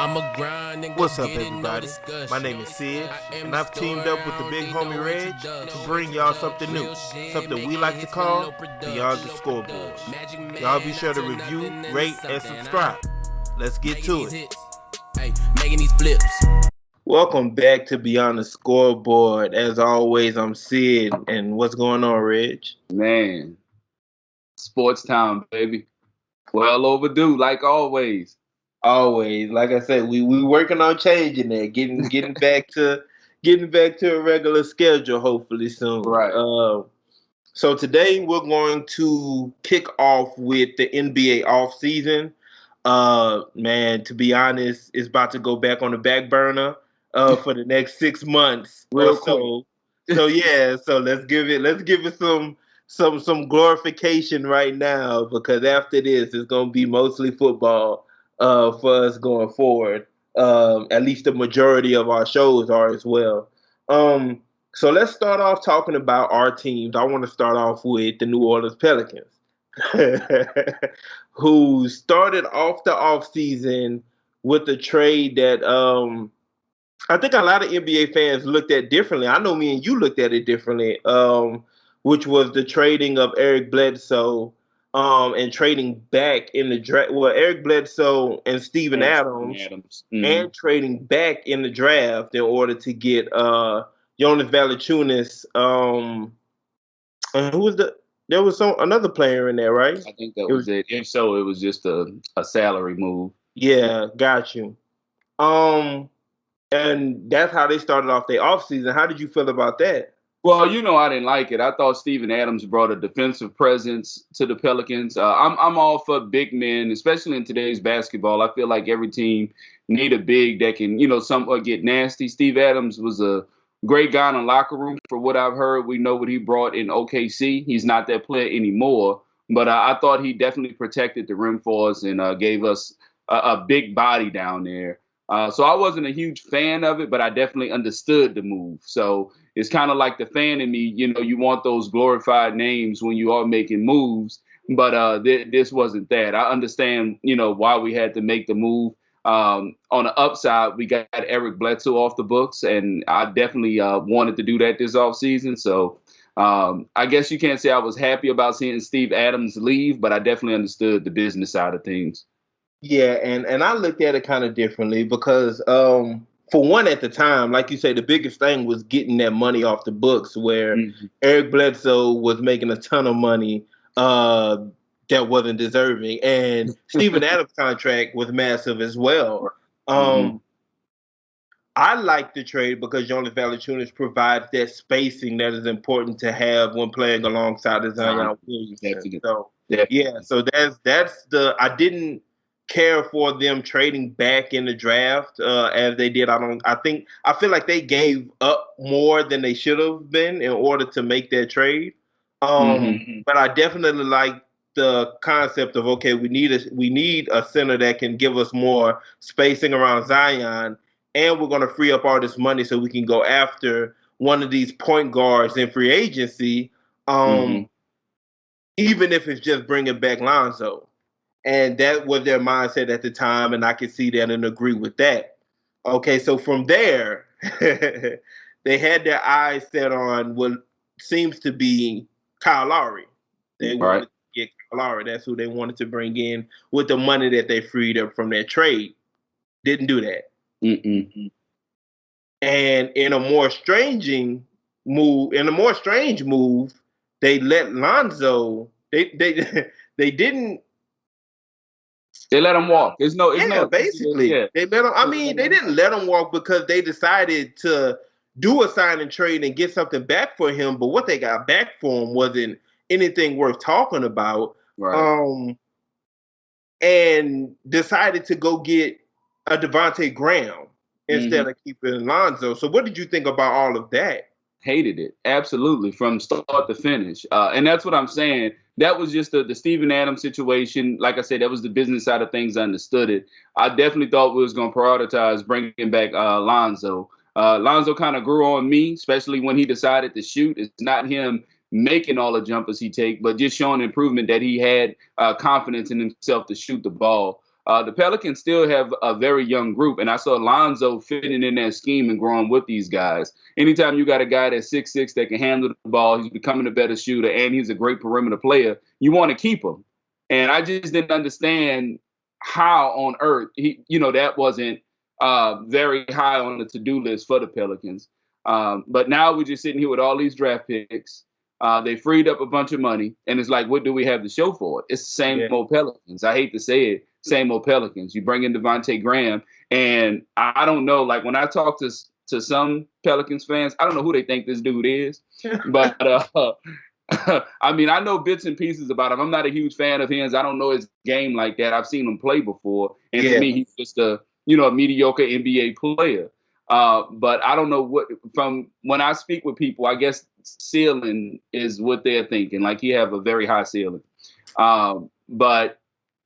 What's up, everybody? My name is Sid, and I've teamed up with the big homie Reg to bring y'all something new, something we like to call Beyond the Scoreboard. Y'all be sure to review, rate, and subscribe. Let's get to it. Making these flips. Welcome back to Beyond the Scoreboard. As always, I'm Sid, and what's going on, Reg? Man, sports time, baby. Well overdue, like always. Always, like I said, we working on changing that, getting back to a regular schedule, hopefully soon. Right. So today we're going to kick off with the NBA offseason. Man, to be honest, it's about to go back on the back burner for the next 6 months Real or so. So yeah, so let's give it some glorification right now, because after this it's gonna be mostly football for us going forward. At least the majority of our shows are as well. So let's start off talking about our teams. I want to start off with the New Orleans Pelicans, who started off the offseason with a trade that I think a lot of NBA fans looked at differently. I know me and you looked at it differently, which was the trading of Eric Bledsoe and trading back in the draft. Well, Eric Bledsoe and Steven Adams. Mm-hmm. And trading back in the draft in order to get Jonas Valanciunas. And who was there was another player in there, right? I think that was it. If so, it was just a salary move. Yeah, got you. And that's how they started off their offseason. How did you feel about that? Well, I didn't like it. I thought Steven Adams brought a defensive presence to the Pelicans. I'm all for big men, especially in today's basketball. I feel like every team need a big that can, somewhat get nasty. Steve Adams was a great guy in the locker room. For what I've heard, we know what he brought in OKC. He's not that player anymore, but I thought he definitely protected the rim for us and gave us a big body down there. So I wasn't a huge fan of it, but I definitely understood the move. So it's kind of like the fan in me, you want those glorified names when you are making moves, but this wasn't that. I understand, why we had to make the move. On the upside, we got Eric Bledsoe off the books, and I definitely wanted to do that this offseason. So I guess you can't say I was happy about seeing Steve Adams leave, but I definitely understood the business side of things. Yeah, and I looked at it kind of differently because, for one, at the time, like you say, the biggest thing was getting that money off the books, where Eric Bledsoe was making a ton of money that wasn't deserving, and Steven Adams' contract was massive as well. I like the trade because Jonas Valanciunas provides that spacing that is important to have when playing alongside the Zion Williamson. So yeah, so that's I didn't care for them trading back in the draft as they did. I feel like they gave up more than they should have been in order to make that trade. But I definitely like the concept of, okay, we need a center that can give us more spacing around Zion, and we're going to free up all this money so we can go after one of these point guards in free agency, even if it's just bringing back Lonzo. And that was their mindset at the time, and I can see that and agree with that. Okay, so from there, they had their eyes set on what seems to be Kyle Lowry. They wanted to get Kyle Lowry. That's who they wanted to bring in with the money that they freed up from their trade. Didn't do that. And in a more strange move, they let Lonzo. They didn't. They let him walk. Basically. Yeah. They let him. I mean, they didn't let him walk because they decided to do a sign and trade and get something back for him. But what they got back for him wasn't anything worth talking about. Right. And decided to go get a Devontae Graham instead of keeping Lonzo. So what did you think about all of that? Hated it. Absolutely. From start to finish. And that's what I'm saying. That was just the Steven Adams situation. Like I said, that was the business side of things. I understood it. I definitely thought we was going to prioritize bringing back Lonzo. Lonzo kind of grew on me, especially when he decided to shoot. It's not him making all the jumpers he take, but just showing improvement that he had confidence in himself to shoot the ball. The Pelicans still have a very young group, and I saw Lonzo fitting in that scheme and growing with these guys. Anytime you got a guy that's 6'6" that can handle the ball, he's becoming a better shooter, and he's a great perimeter player, you want to keep him. And I just didn't understand how on earth that wasn't very high on the to-do list for the Pelicans. But now we're just sitting here with all these draft picks. They freed up a bunch of money, and it's like, what do we have to show for it? It's the same old Pelicans. I hate to say it, same old Pelicans. You bring in Devontae Graham, and I don't know, like when I talk to some Pelicans fans, I don't know who they think this dude is, but I mean, I know bits and pieces about him. I'm not a huge fan of his. I don't know his game like that. I've seen him play before, and to me, he's just a mediocre NBA player. But I don't know from when I speak with people, I guess ceiling is what they're thinking. Like he have a very high ceiling. But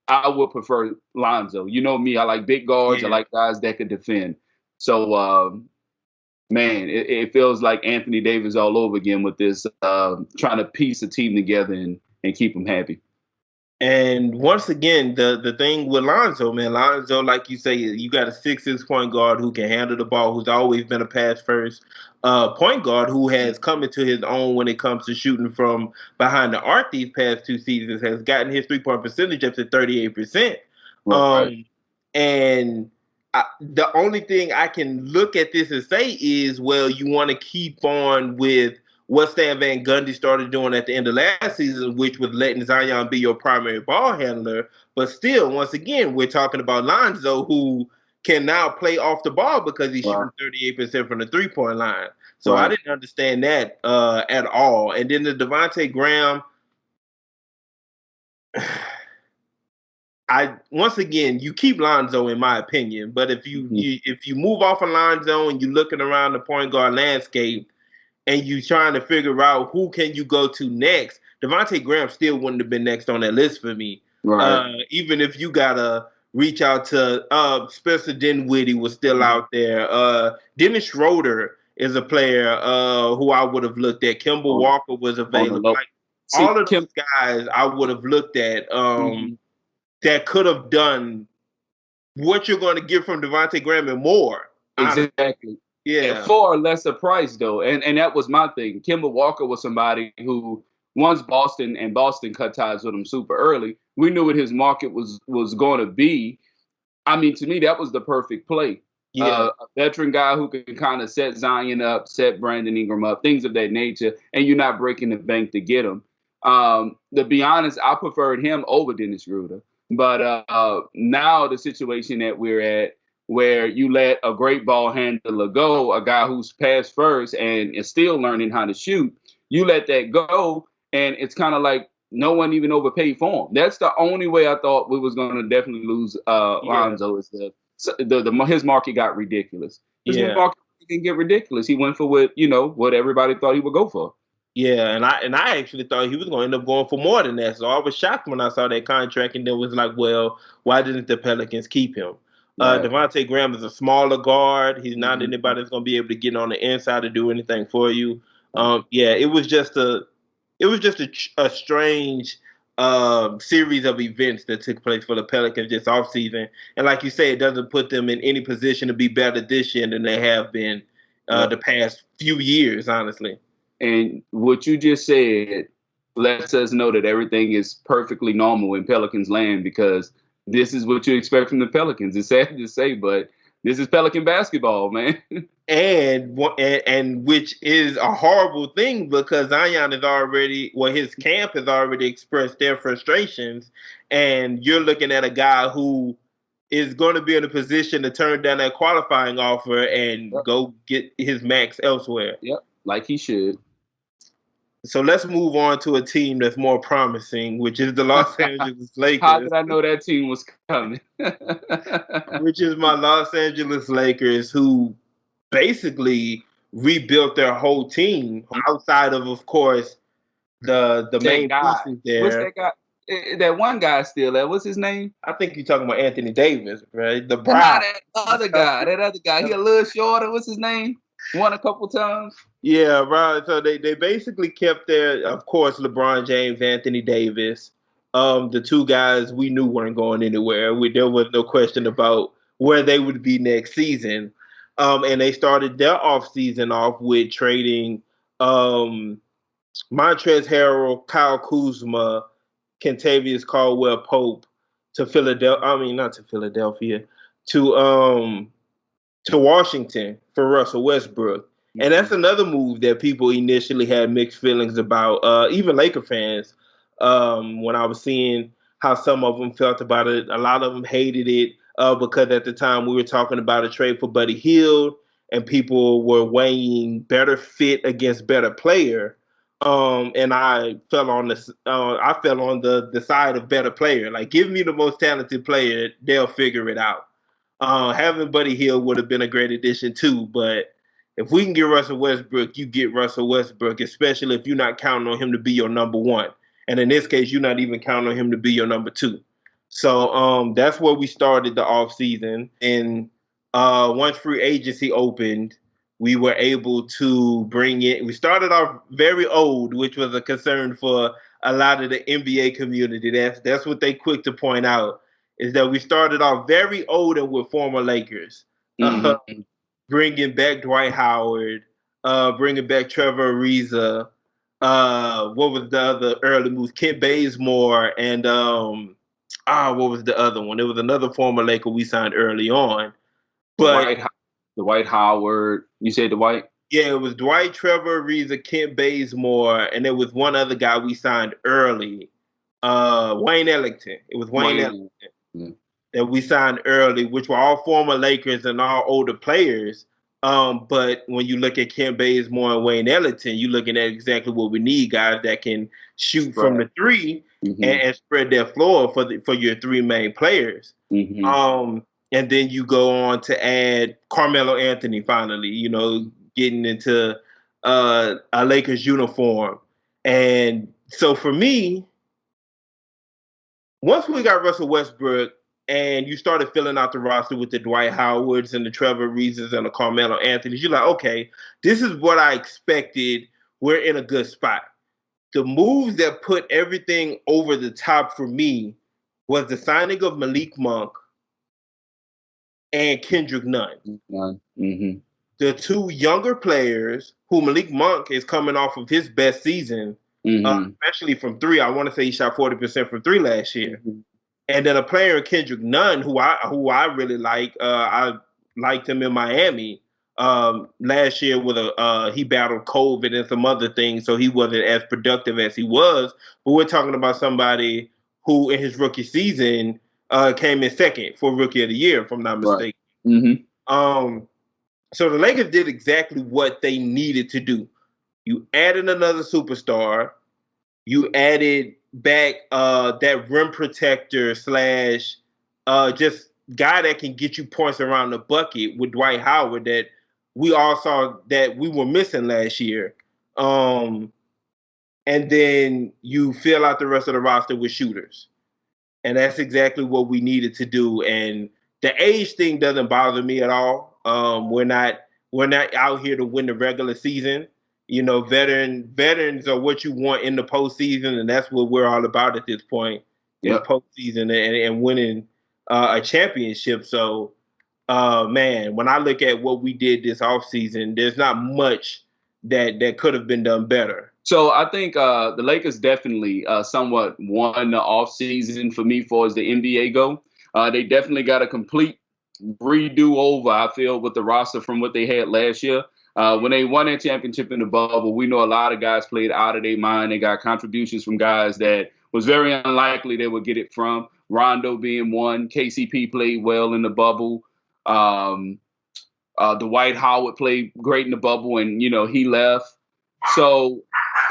I would prefer Lonzo. You know me, I like big guards. I like guys that could defend. So, man, it feels like Anthony Davis all over again with this trying to piece a team together and keep them happy. And once again, the thing with Lonzo, man, like you say, you got a 6'6" point guard who can handle the ball, who's always been a pass first point guard who has come into his own when it comes to shooting from behind the arc these past 2 seasons, has gotten his 3-point percentage up to 38%. Right. And the only thing I can look at this and say is, well, you want to keep on with what Stan Van Gundy started doing at the end of last season, which was letting Zion be your primary ball handler. But still, once again, we're talking about Lonzo, who can now play off the ball because he's shooting 38% from the 3-point line. So I didn't understand that at all. And then the Devontae Graham, once again, you keep Lonzo in my opinion. But if you move off of Lonzo and you're looking around the point guard landscape, and you trying to figure out who can you go to next, Devontae Graham still wouldn't have been next on that list for me. Right. Even if you gotta reach out to Spencer Dinwiddie was still out there. Dennis Schroeder is a player who I would have looked at. Kimball Walker was available. Like, all of those guys I would have looked at that could have done what you're going to get from Devontae Graham and more. Exactly. Honestly. Yeah, for a lesser price though, and that was my thing. Kimball Walker was somebody who once Boston cut ties with him super early, we knew what his market was going to be. I mean, to me, that was the perfect play. Yeah, a veteran guy who can kind of set Zion up, set Brandon Ingram up, things of that nature, and you're not breaking the bank to get him. To be honest, I preferred him over Dennis Schroeder, but now the situation that we're at, where you let a great ball handler go, a guy who's passed first and is still learning how to shoot, you let that go, and it's kind of like no one even overpaid for him. That's the only way I thought we was going to definitely lose Lonzo is his market got ridiculous. His market didn't get ridiculous. He went for what everybody thought he would go for. Yeah, and I actually thought he was going to end up going for more than that. So I was shocked when I saw that contract, and then was like, well, why didn't the Pelicans keep him? Devontae Graham is a smaller guard. He's not anybody that's going to be able to get on the inside to do anything for you. It was just a strange series of events that took place for the Pelicans this offseason. And like you say, it doesn't put them in any position to be better this year than they have been the past few years, honestly. And what you just said lets us know that everything is perfectly normal in Pelicans land, because this is what you expect from the Pelicans. It's sad to say, but this is Pelican basketball, man. and which is a horrible thing, because Zion is already, his camp has already expressed their frustrations, and you're looking at a guy who is going to be in a position to turn down that qualifying offer and go get his max elsewhere. Yep, like he should. So let's move on to a team that's more promising, which is the Los Angeles Lakers. How did I know that team was coming? Which is my Los Angeles Lakers, who basically rebuilt their whole team outside of course, the main pieces there. What's that guy? That one guy still there. What's his name? I think you're talking about Anthony Davis, right? That other guy. He a little shorter. What's his name? Won a couple times. Yeah, right. So they basically kept their, of course, LeBron James, Anthony Davis. the two guys we knew weren't going anywhere. There was no question about where they would be next season. And they started their offseason off with trading Montrezl Harrell, Kyle Kuzma, Kentavious Caldwell-Pope to Philadelphia. I mean, not to Philadelphia, to Washington for Russell Westbrook. And that's another move that people initially had mixed feelings about, even Laker fans. When I was seeing how some of them felt about it, a lot of them hated it because at the time we were talking about a trade for Buddy Hield, and people were weighing better fit against better player. And I fell on the side of better player. Like, give me the most talented player, they'll figure it out. Having Buddy Hield would have been a great addition too, but if we can get Russell Westbrook, you get Russell Westbrook, especially if you're not counting on him to be your number one. And in this case, you're not even counting on him to be your number two. So that's where we started the offseason. And once free agency opened, we were able to bring in. We started off very old, which was a concern for a lot of the NBA community. That's what they quick to point out, is that we started off very old and with former Lakers. Mm-hmm. Bringing back Dwight Howard, bringing back Trevor Ariza. What was the other early moves? Kent Bazemore and what was the other one? There was another former Laker we signed early on. But Dwight Howard. You said Dwight? Yeah, it was Dwight, Trevor Ariza, Kent Bazemore, and there was one other guy we signed early. Wayne Ellington. It was Wayne Ellington. Yeah. That we signed early, which were all former Lakers and all older players. But when you look at Kent Bazemore and Wayne Ellington, you're looking at exactly what we need, guys that can shoot from the three and spread their floor for your three main players. Mm-hmm. And then you go on to add Carmelo Anthony finally, getting into a Lakers uniform. And so for me, once we got Russell Westbrook, and you started filling out the roster with the Dwight Howards and the Trevor Arizas and the Carmelo Anthonys, you're like, okay, this is what I expected. We're in a good spot. The moves that put everything over the top for me was the signing of Malik Monk and Kendrick Nunn. Mm-hmm. The two younger players, who Malik Monk is coming off of his best season, especially from three. I want to say he shot 40% from three last year. Mm-hmm. And then a player, Kendrick Nunn, who I really like. I liked him in Miami last year. He battled COVID and some other things, so he wasn't as productive as he was. But we're talking about somebody who, in his rookie season, came in second for Rookie of the Year, if I'm not mistaken. Right. Mm-hmm. So the Lakers did exactly what they needed to do. You added another superstar. You added back that rim protector / just guy that can get you points around the bucket with Dwight Howard that we all saw that we were missing last year. And then you fill out the rest of the roster with shooters. And that's exactly what we needed to do. And the age thing doesn't bother me at all. We're not out here to win the regular season. Veterans are what you want in the postseason, and that's what we're all about at this point. Yep. Is postseason and winning a championship. So, man, when I look at what we did this offseason, there's not much that could have been done better. So I think the Lakers definitely somewhat won the offseason for me as the NBA go. They definitely got a complete redo over, I feel, with the roster from what they had last year. When they won that championship in the bubble, we know a lot of guys played out of their mind. They got contributions from guys that was very unlikely they would get it from. Rondo being one. KCP played well in the bubble. Dwight Howard played great in the bubble, and, he left. So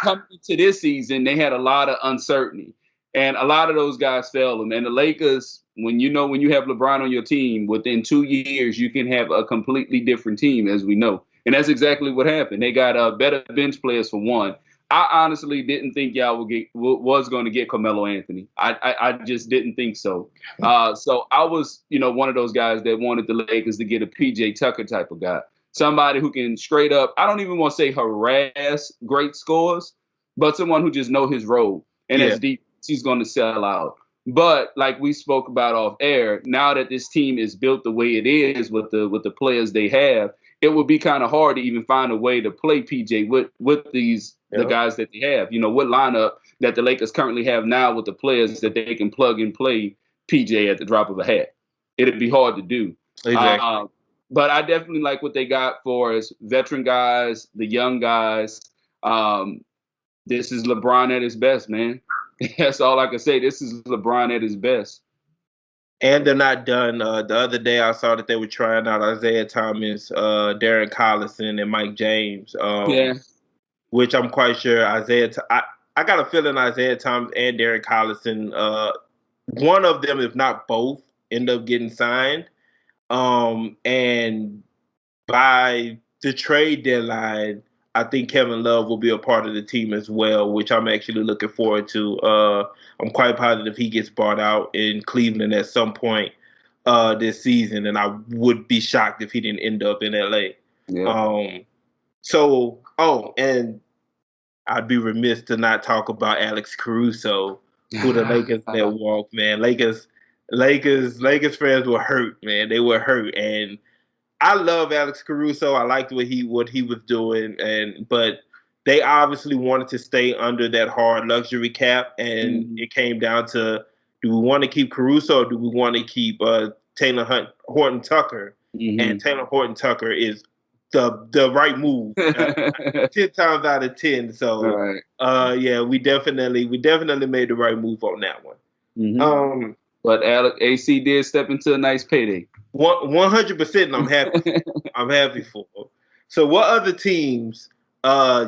coming into this season, they had a lot of uncertainty. And a lot of those guys failed them. And the Lakers, when you have LeBron on your team, within 2 years, you can have a completely different team, as we know. And that's exactly what happened. They got better bench players for one. I honestly didn't think y'all was going to get Carmelo Anthony. I just didn't think so. So I was, one of those guys that wanted the Lakers to get a PJ Tucker type of guy. Somebody who can straight up, I don't even want to say harass great scores, but someone who just know his role and has defense. he's going to sell out. But like we spoke about off air, now that this team is built the way it is with the players they have, it would be kind of hard to even find a way to play PJ with the guys that they have. What lineup that the Lakers currently have now with the players that they can plug and play PJ at the drop of a hat. It'd be hard to do. Exactly. But I definitely like what they got for us, veteran guys, the young guys. This is LeBron at his best, man. That's all I can say. This is LeBron at his best. And they're not done. The other day I saw that they were trying out Isaiah Thomas, Darren Collison, and Mike James. Which I'm quite sure I got a feeling Isaiah Thomas and Darren Collison, one of them, if not both, end up getting signed. And by the trade deadline, I think Kevin Love will be a part of the team as well, which I'm actually looking forward to. I'm quite positive he gets bought out in Cleveland at some point this season, and I would be shocked if he didn't end up in LA. Yeah. And I'd be remiss to not talk about Alex Caruso, who the Lakers let walk, man. Lakers fans were hurt, man. They were hurt, and I love Alex Caruso. I liked what he was doing, but they obviously wanted to stay under that hard luxury cap, and it came down to, do we want to keep Caruso or do we want to keep Taylor Horton Tucker? And Taylor Horton Tucker is the right move 10 times out of 10. So we definitely made the right move on that one. But AC did step into a nice payday. 100%, and I'm happy. I'm happy for him. So what other teams,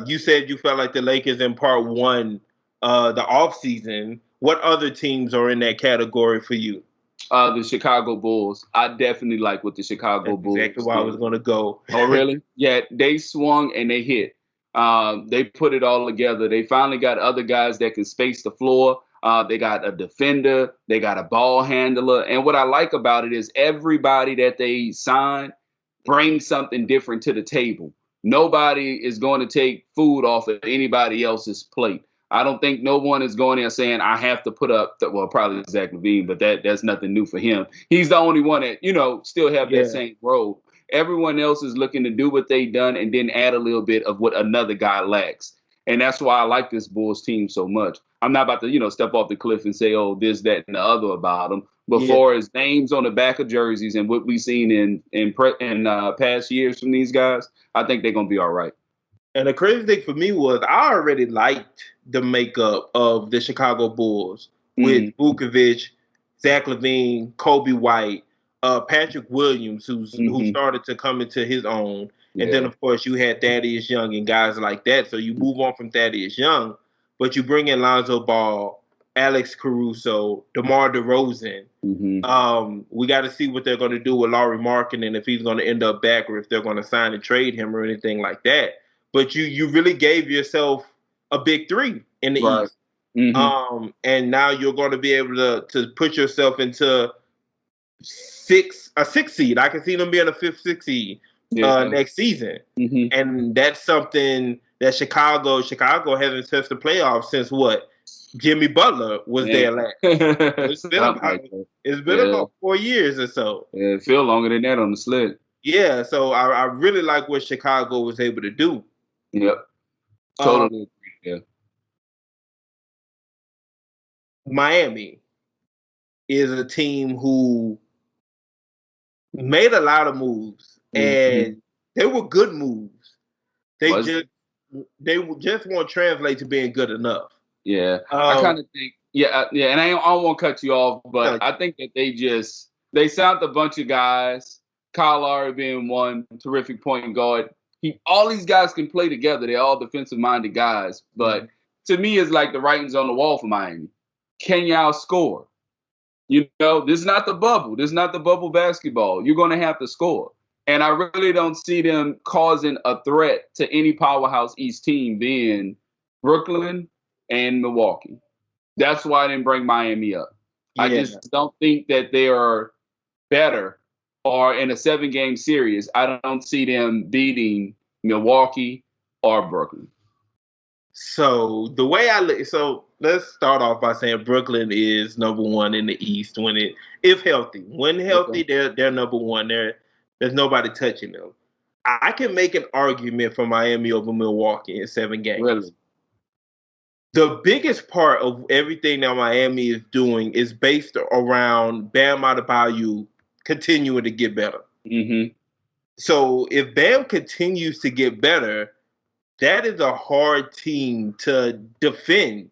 you said you felt like the Lakers in part one, the offseason, what other teams are in that category for you? The Chicago Bulls. I definitely like what the Chicago Bulls exactly where I was going to go. Oh, really? Yeah, they swung and they hit. They put it all together. They finally got other guys that can space the floor. They got a defender. They got a ball handler. And what I like about it is everybody that they sign brings something different to the table. Nobody is going to take food off of anybody else's plate. I don't think no one is going there saying, I have to put up, probably Zach LaVine, but that's nothing new for him. He's the only one that, still have that same role. Everyone else is looking to do what they've done and then add a little bit of what another guy lacks. And that's why I like this Bulls team so much. I'm not about to, step off the cliff and say, oh, this, that, and the other about them. But far as names on the back of jerseys and what we've seen in past years from these guys, I think they're going to be all right. And the crazy thing for me was I already liked the makeup of the Chicago Bulls with Vukovic, Zach LaVine, Kobe White, Patrick Williams, who started to come into his own. And then, of course, you had Thaddeus Young and guys like that. So you move on from Thaddeus Young, but you bring in Lonzo Ball, Alex Caruso, DeMar DeRozan. We got to see what they're going to do with Lauri Markkanen, if he's going to end up back or if they're going to sign and trade him or anything like that. But you really gave yourself a big three in the East. And now you're going to be able to put yourself into a six seed. I can see them being a 5th, 6th seed next season. And that's something that Chicago hasn't touched the playoffs since what? Jimmy Butler was there last. It's been about 4 years or so. Yeah, it feels longer than that on the sled. Yeah, so I really like what Chicago was able to do. Yep. Totally agree. Yeah. Miami is a team who made a lot of moves, and they were good moves. They just won't translate to being good enough. Yeah, I kind of think, and I don't want to cut you off, but I think that they signed a bunch of guys. Kyle Lowry being one, terrific point guard. All these guys can play together. They're all defensive-minded guys. But to me, it's like the writing's on the wall for Miami. Can y'all score? This is not the bubble. This is not the bubble basketball. You're going to have to score. And I really don't see them causing a threat to any powerhouse East team being Brooklyn and Milwaukee. That's why I didn't bring Miami up. Yeah. I just don't think that they are better. Or in a 7-game series, I don't see them beating Milwaukee or Brooklyn. So the way I look, so let's start off by saying Brooklyn is number one in the East if healthy. When healthy, they're number one. There's nobody touching them. I can make an argument for Miami over Milwaukee in 7 games. Really? The biggest part of everything that Miami is doing is based around Bam Adebayo continuing to get better. Mm-hmm. So if Bam continues to get better, that is a hard team to defend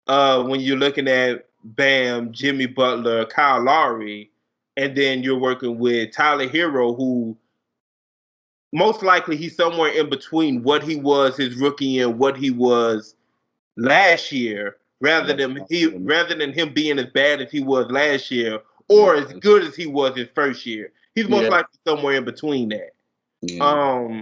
when you're looking at Bam, Jimmy Butler, Kyle Lowry, and then you're working with Tyler Hero, who most likely he's somewhere in between what he was his rookie and what he was last year, rather than him being as bad as he was last year or as good as he was his first year. He's most likely somewhere in between that. Yeah.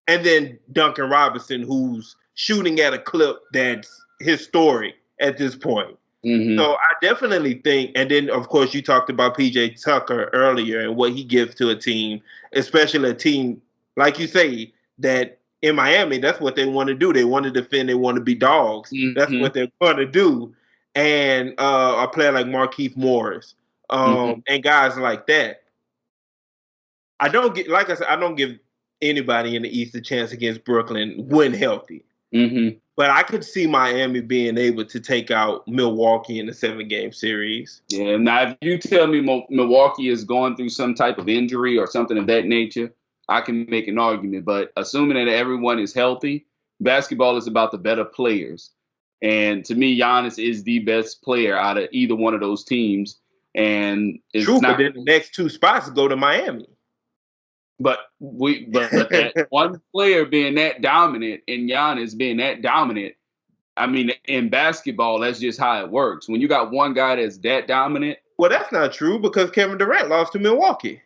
And then Duncan Robinson, who's shooting at a clip that's historic at this point. Mm-hmm. So I definitely think, and then of course you talked about PJ Tucker earlier and what he gives to a team, especially a team like you say that in Miami, that's what they want to do. They want to defend. They want to be dogs. Mm-hmm. That's what they're going to do. And a player like Markieff Morris and guys like that. I don't give anybody in the East a chance against Brooklyn when healthy. Mm-hmm. But I could see Miami being able to take out Milwaukee in the 7-game series. Yeah. Now, if you tell me Milwaukee is going through some type of injury or something of that nature, I can make an argument. But assuming that everyone is healthy, basketball is about the better players. And to me, Giannis is the best player out of either one of those teams. And it's true, but then the next 2 spots go to Miami. But that one player being that dominant and Giannis being that dominant, I mean, in basketball, that's just how it works. When you got one guy that's that dominant. Well, that's not true because Kevin Durant lost to Milwaukee.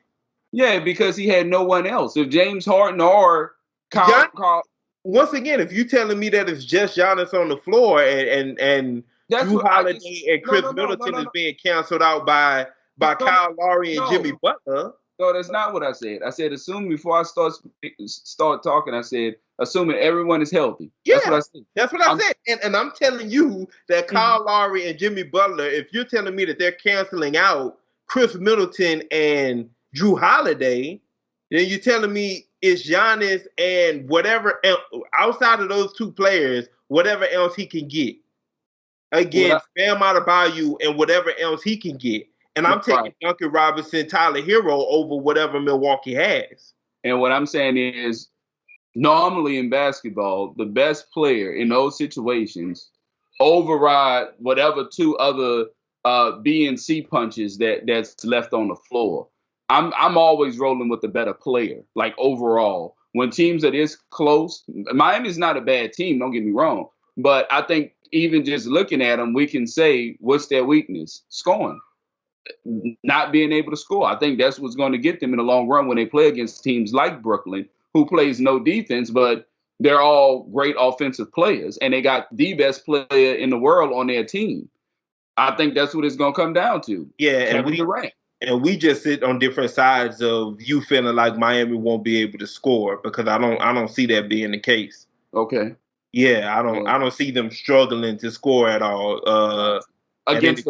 Yeah, because he had no one else. If James Harden or Kyle once again, if you're telling me that it's just Giannis on the floor and Drew Holiday and Chris Middleton is being canceled out by Kyle Lowry and Jimmy Butler. No, that's not what I said. I said, assuming before I start talking, I said, assuming everyone is healthy. Yeah, that's what I said. That's what I said. And I'm telling you that Kyle Lowry and Jimmy Butler, if you're telling me that they're canceling out Chris Middleton and Drew Holiday, then you're telling me it's Giannis and whatever else, outside of those 2 players, whatever else he can get against Bam Adebayo and whatever else he can get. And I'm taking Duncan Robinson, Tyler Hero over whatever Milwaukee has. And what I'm saying is, normally in basketball, the best player in those situations override whatever 2 other B and C punches that's left on the floor. I'm always rolling with the better player, like overall. When teams are this close, Miami's not a bad team, don't get me wrong. But I think even just looking at them, we can say, what's their weakness? Scoring. Not being able to score. I think that's what's going to get them in the long run when they play against teams like Brooklyn, who plays no defense, but they're all great offensive players, and they got the best player in the world on their team. I think that's what it's going to come down to. Yeah, and we just sit on different sides of you feeling like Miami won't be able to score because I don't see that being the case. Okay. Yeah, I don't see them struggling to score at all. Against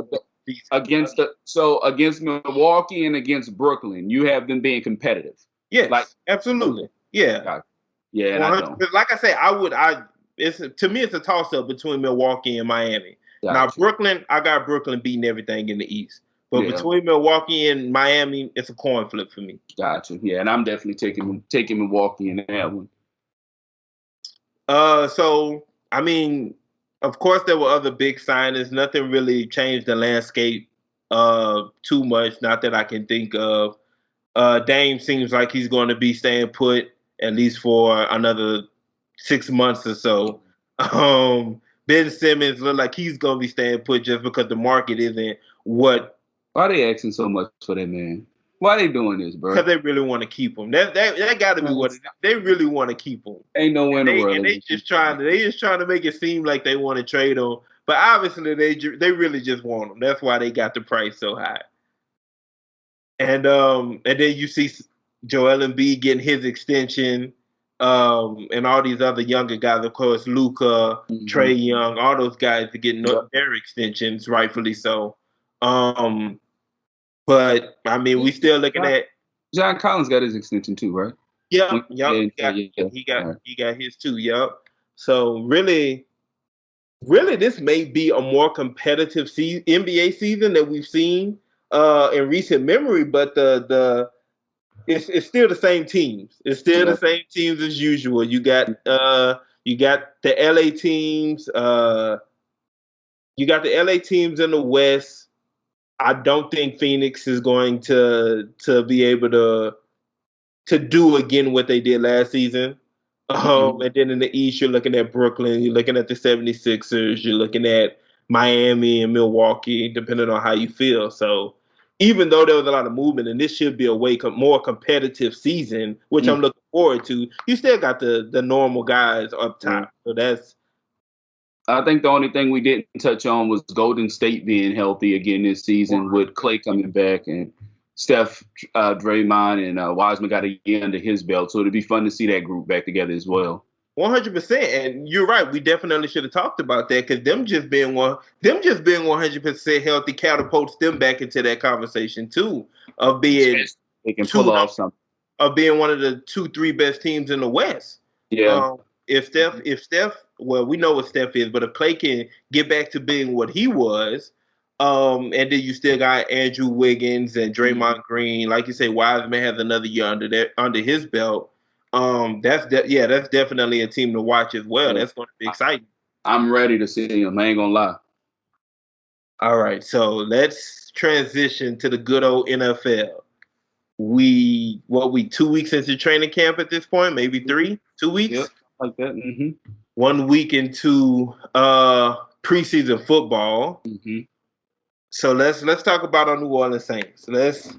Milwaukee and against Brooklyn, you have them being competitive. Yes, absolutely. Yeah. Yeah, and I don't. Like I say, to me it's a toss up between Milwaukee and Miami. Gotcha. Now Brooklyn, I got Brooklyn beating everything in the East. But between Milwaukee and Miami, it's a coin flip for me. Gotcha. Yeah, and I'm definitely taking Milwaukee in that one. So I mean, of course, there were other big signings. Nothing really changed the landscape too much, not that I can think of. Dame seems like he's going to be staying put at least for another 6 months or so. Ben Simmons look like he's going to be staying put just because the market isn't what. Why are they asking so much for that man? Why are they doing this, bro? Because they really want to keep him. That got to be what it is. They really want to keep him. Ain't no way in the world. And they just trying to make it seem like they want to trade him. But obviously they really just want him. That's why they got the price so high. And then you see Joel Embiid getting his extension. and all these other younger guys, of course, Luka, Trae Young, all those guys are getting their extensions, rightfully so. But I mean, we still looking at John Collins got his extension too, right? Yep. He got his too. Yep. So really, this may be a more competitive NBA season that we've seen in recent memory. But it's still the same teams. It's still the same teams as usual. You got the LA teams. You got the LA teams in the West. I don't think Phoenix is going to be able to do again what they did last season. And then in the East, you're looking at Brooklyn, you're looking at the 76ers, you're looking at Miami and Milwaukee, depending on how you feel. So even though there was a lot of movement, and this should be a more competitive season, which I'm looking forward to, you still got the normal guys up top. So that's... I think the only thing we didn't touch on was Golden State being healthy again this season with Klay coming back and Steph, Draymond, and Wiseman got a year under his belt. So it'd be fun to see that group back together as well. 100%, and you're right. We definitely should have talked about that because them just being 100% healthy catapults them back into that conversation too of being they can pull off something of being one of the 2-3 best teams in the West. Yeah. If Steph, well, we know what Steph is, but if Klay can get back to being what he was, and then you still got Andrew Wiggins and Draymond Green, like you say, Wiseman has another year under his belt. That's definitely a team to watch as well. That's going to be exciting. I'm ready to see him. I ain't gonna lie. All right, so let's transition to the good old NFL. We 2 weeks into training camp at this point, maybe 3, 2 weeks, yep, like that. 1 week into preseason football. So let's talk about our New Orleans Saints. Let's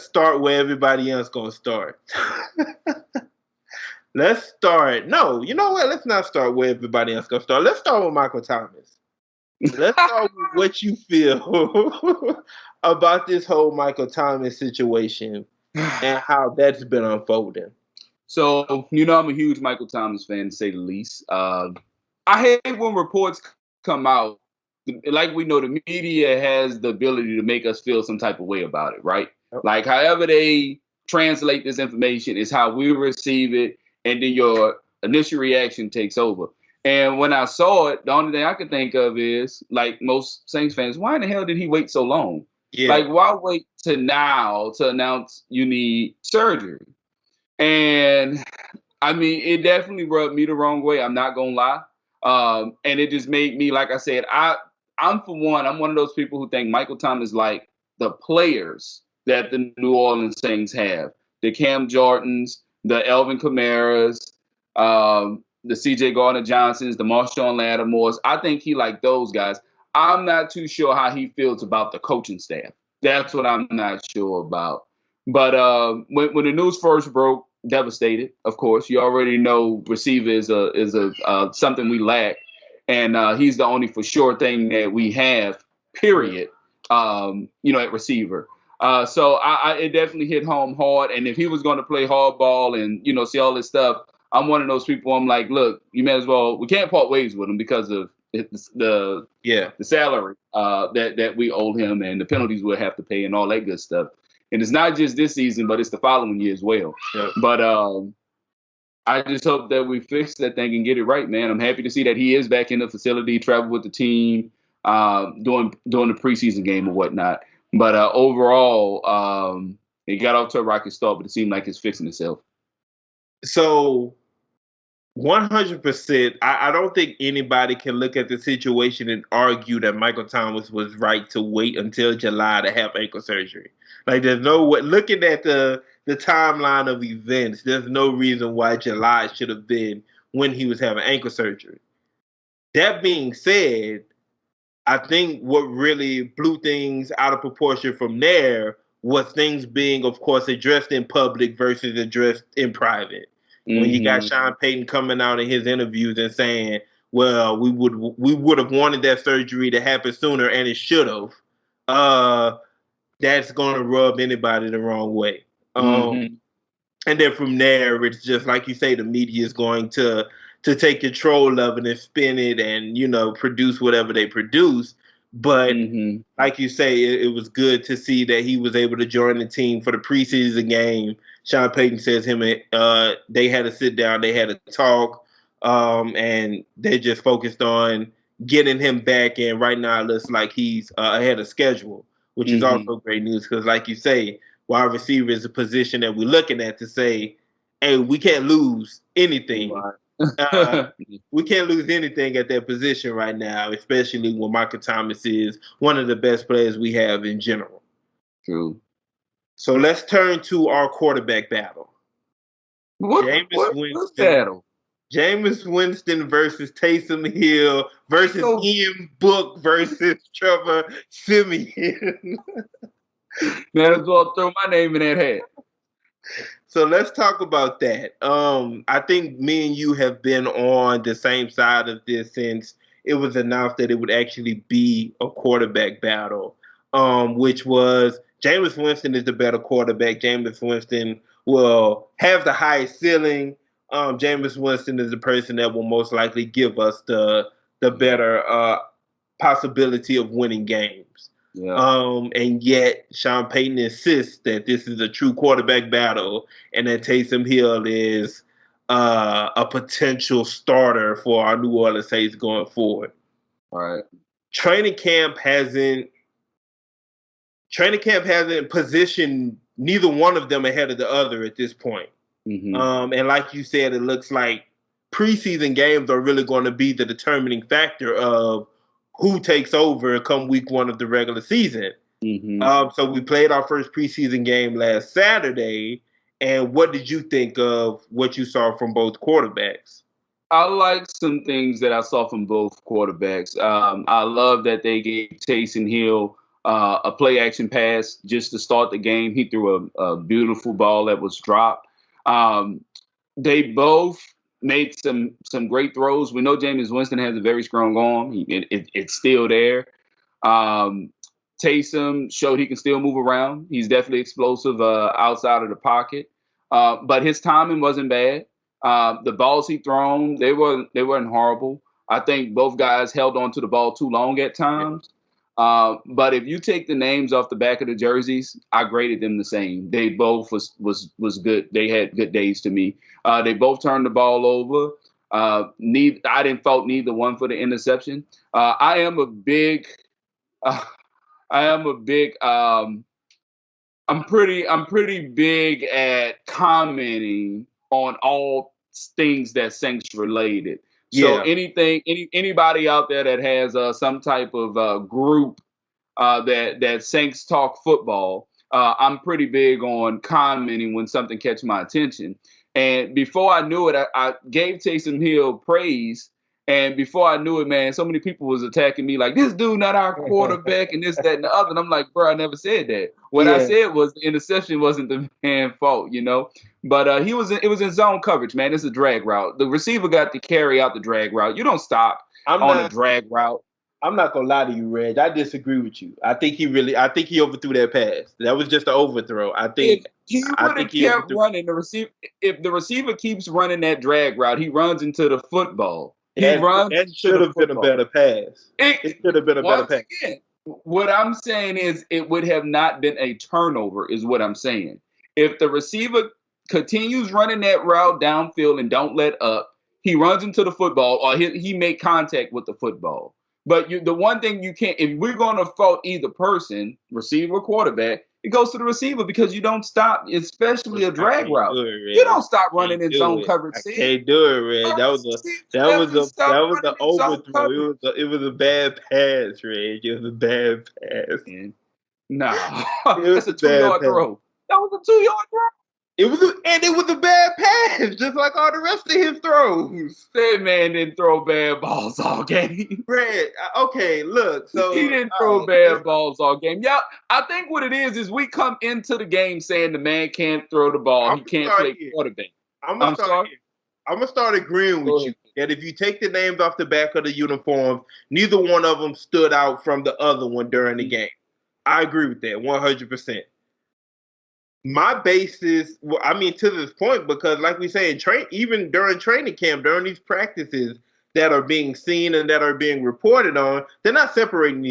start where everybody else gonna start. Let's start. No, you know what? Let's not start where everybody else gonna start. Let's start with Michael Thomas. Let's start with what you feel about this whole Michael Thomas situation and how that's been unfolding. So, I'm a huge Michael Thomas fan, to say the least. I hate when reports come out. Like we know, the media has the ability to make us feel some type of way about it, right? Like, however they translate this information is how we receive it, and then your initial reaction takes over. And when I saw it, the only thing I could think of is, like most Saints fans, why in the hell did he wait so long? Yeah. Like, why wait to now to announce you need surgery? And, I mean, it definitely rubbed me the wrong way. I'm not going to lie. And it just made me, like I said, I'm one of those people who think Michael Thomas is like the players that the New Orleans Saints have. The Cam Jordans, the Elvin Kamaras, the CJ Gardner-Johnsons, the Marshawn Lattimores. I think he like those guys. I'm not too sure how he feels about the coaching staff. That's what I'm not sure about. But when the news first broke, devastated, of course. You already know receiver is a something we lack. And he's the only for sure thing that we have, period, at receiver. So it definitely hit home hard. And if he was going to play hardball and, see all this stuff, I'm one of those people. I'm like, look, you may as well. We can't part ways with him because of the salary that we owe him and the penalties we'll have to pay and all that good stuff. And it's not just this season, but it's the following year as well. Yeah. But I just hope that we fix that thing and get it right, man. I'm happy to see that he is back in the facility, travel with the team, doing the preseason game or whatnot. But overall, it got off to a rocky start, but it seemed like it's fixing itself. So 100%, I don't think anybody can look at the situation and argue that Michael Thomas was right to wait until July to have ankle surgery. Like, there's no way, looking at the timeline of events, there's no reason why July should have been when he was having ankle surgery. That being said, I think what really blew things out of proportion from there was things being, of course, addressed in public versus addressed in private. When you got Sean Payton coming out in his interviews and saying, well, we would have wanted that surgery to happen sooner, and it should have. That's going to rub anybody the wrong way. And then from there, it's just like you say, the media is going to take control of it and spin it and, produce whatever they produce. But like you say, it was good to see that he was able to join the team for the preseason game. Sean Payton says they had to sit down, they had to talk, and they just focused on getting him back. And right now it looks like he's ahead of schedule, which is also great news because, like you say, wide receiver is a position that we're looking at to say, hey, we can't lose anything. We can't lose anything at that position right now, especially when Michael Thomas is one of the best players we have in general. True. So let's turn to our quarterback battle. What battle? Jameis Winston versus Taysom Hill versus Ian Book versus Trevor Simeon. Might as well throw my name in that hat. So let's talk about that. I think me and you have been on the same side of this since it was announced that it would actually be a quarterback battle, which was Jameis Winston is the better quarterback. Jameis Winston will have the highest ceiling. Jameis Winston is the person that will most likely give us the better possibility of winning games. Yeah. And yet Sean Payton insists that this is a true quarterback battle and that Taysom Hill is a potential starter for our New Orleans Saints going forward. All right. Training camp hasn't positioned neither one of them ahead of the other at this point. And like you said, it looks like preseason games are really going to be the determining factor of who takes over come week one of the regular season. So we played our first preseason game last Saturday. And what did you think of what you saw from both quarterbacks? I like some things that I saw from both quarterbacks. I love that they gave Taysom Hill a play action pass just to start the game. He threw a beautiful ball that was dropped. They both made some great throws. We know Jameis Winston has a very strong arm. It's still there. Taysom showed he can still move around. He's definitely explosive outside of the pocket. But his timing wasn't bad. The balls he thrown, they weren't horrible. I think both guys held on to the ball too long at times. But if you take the names off the back of the jerseys, I graded them the same. They both was good. They had good days to me. They both turned the ball over. I didn't fault neither one for the interception. I'm pretty big at commenting on all things that Saints related. So anybody out there that has some type of group that Saints talk football, I'm pretty big on commenting when something catches my attention. And before I knew it, I gave Taysom Hill praise. And before I knew it, man, so many people was attacking me like, this dude not our quarterback and this, that, and the other. And I'm like, bro, I never said that. What I said was the interception wasn't the man's fault, But it was in zone coverage, man. It's a drag route. The receiver got to carry out the drag route. You don't stop on a drag route. I'm not gonna lie to you, Reg. I disagree with you. I think he overthrew that pass. That was just an overthrow. I think he would have kept running the receiver. If the receiver keeps running that drag route, he runs into the football. That should have been a better pass. It should have been a better pass. Again, what I'm saying is it would have not been a turnover, is what I'm saying. If the receiver continues running that route downfield and don't let up, he runs into the football or he made contact with the football. But the one thing you can't, if we're going to fault either person, receiver or quarterback, it goes to the receiver because you don't stop, especially a drag route. You don't stop running in zone coverage. I can't do it, Reg. That was an overthrow. It was a bad pass, Reg. It was a bad pass. No, that's a 2-yard throw. That was a 2-yard throw. It was a bad pass, just like all the rest of his throws. That man didn't throw bad balls all game. Brad, okay, look. So he didn't throw bad balls all game. Yeah, I think what it is we come into the game saying the man can't throw the ball. He can't play quarterback. I'm gonna start agreeing with you that if you take the names off the back of the uniforms, neither one of them stood out from the other one during the game. I agree with that 100%. My basis, well, I mean, to this point, because like we say, even during training camp, during these practices that are being seen and that are being reported on, they're not separating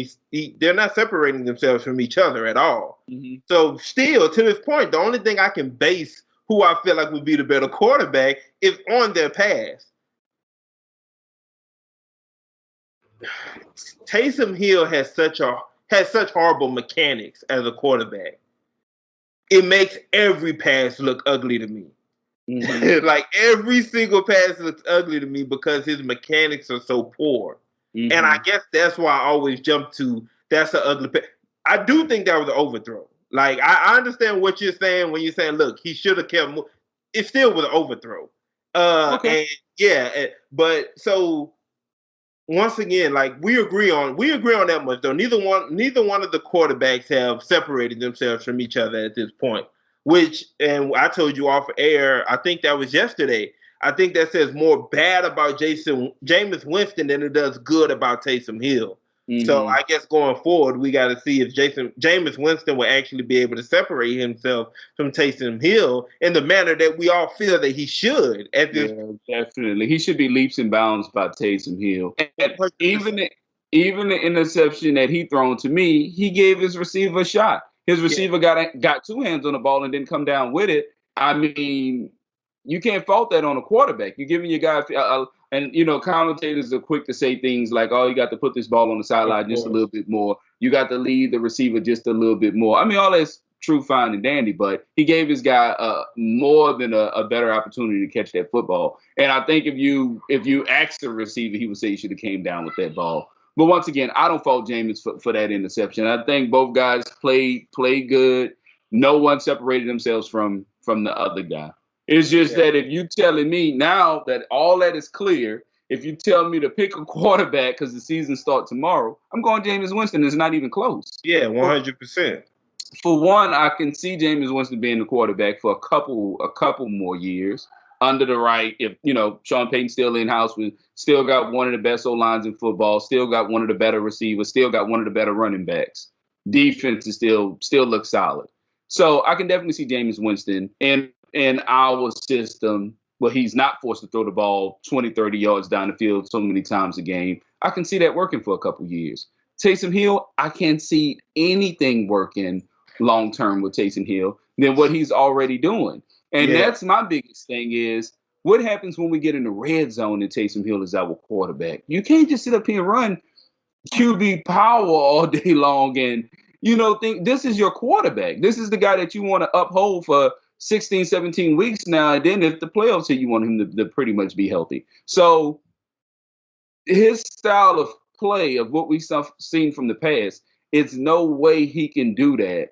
themselves from each other at all. Mm-hmm. So still, to this point, the only thing I can base who I feel like would be the better quarterback is on their pass. Taysom Hill has such horrible mechanics as a quarterback. It makes every pass look ugly to me. Mm-hmm. Like every single pass looks ugly to me because his mechanics are so poor. Mm-hmm. And I guess that's why I always jump to that's an ugly pass. I do think that was an overthrow. Like I understand what you're saying when you're saying, look, he should have kept. It still was an overthrow. Okay. And yeah, but so once again, like we agree on that much though. Neither one of the quarterbacks have separated themselves from each other at this point. Which, and I told you off air, I think that was yesterday. I think that says more bad about Jameis Winston than it does good about Taysom Hill. Mm-hmm. So I guess going forward, we got to see if Jameis Winston will actually be able to separate himself from Taysom Hill in the manner that we all feel that he should. Definitely, he should be leaps and bounds by Taysom Hill. And even the interception that he thrown to me, he gave his receiver a shot. His receiver got two hands on the ball and didn't come down with it. I mean, you can't fault that on a quarterback. You're giving your guy, and commentators are quick to say things like, "Oh, you got to put this ball on the sideline just a little bit more. You got to lead the receiver just a little bit more." I mean, all that's true, fine, and dandy, but he gave his guy more than a better opportunity to catch that football. And I think if you ask the receiver, he would say he should have came down with that ball. But once again, I don't fault Jameis for that interception. I think both guys played good. No one separated themselves from the other guy. It's just that if you telling me now that all that is clear, if you tell me to pick a quarterback because the season starts tomorrow, I'm going Jameis Winston. It's not even close. Yeah, 100%. For one, I can see Jameis Winston being the quarterback for a couple more years under the right. If Sean Payton's still in house, we still got one of the best O-lines in football, still got one of the better receivers, still got one of the better running backs. Defense is still looks solid. So I can definitely see Jameis Winston in our system where he's not forced to throw the ball 20, 30 yards down the field so many times a game. I can see that working for a couple years. Taysom Hill, I can't see anything working long-term with Taysom Hill than what he's already doing. And that's my biggest thing is what happens when we get in the red zone and Taysom Hill is our quarterback. You can't just sit up here and run QB power all day long and, think this is your quarterback. This is the guy that you want to uphold for 16, 17 weeks now. And then if the playoffs hit, you want him to pretty much be healthy. So his style of play of what we've seen from the past, it's no way he can do that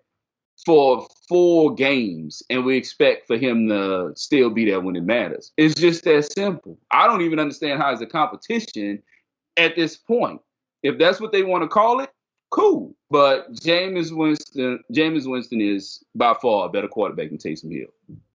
for 4 games and we expect for him to still be there when it matters. It's just that simple. I don't even understand how it's a competition at this point. If that's what they want to call it, cool. But Jameis Winston is by far a better quarterback than Taysom Hill.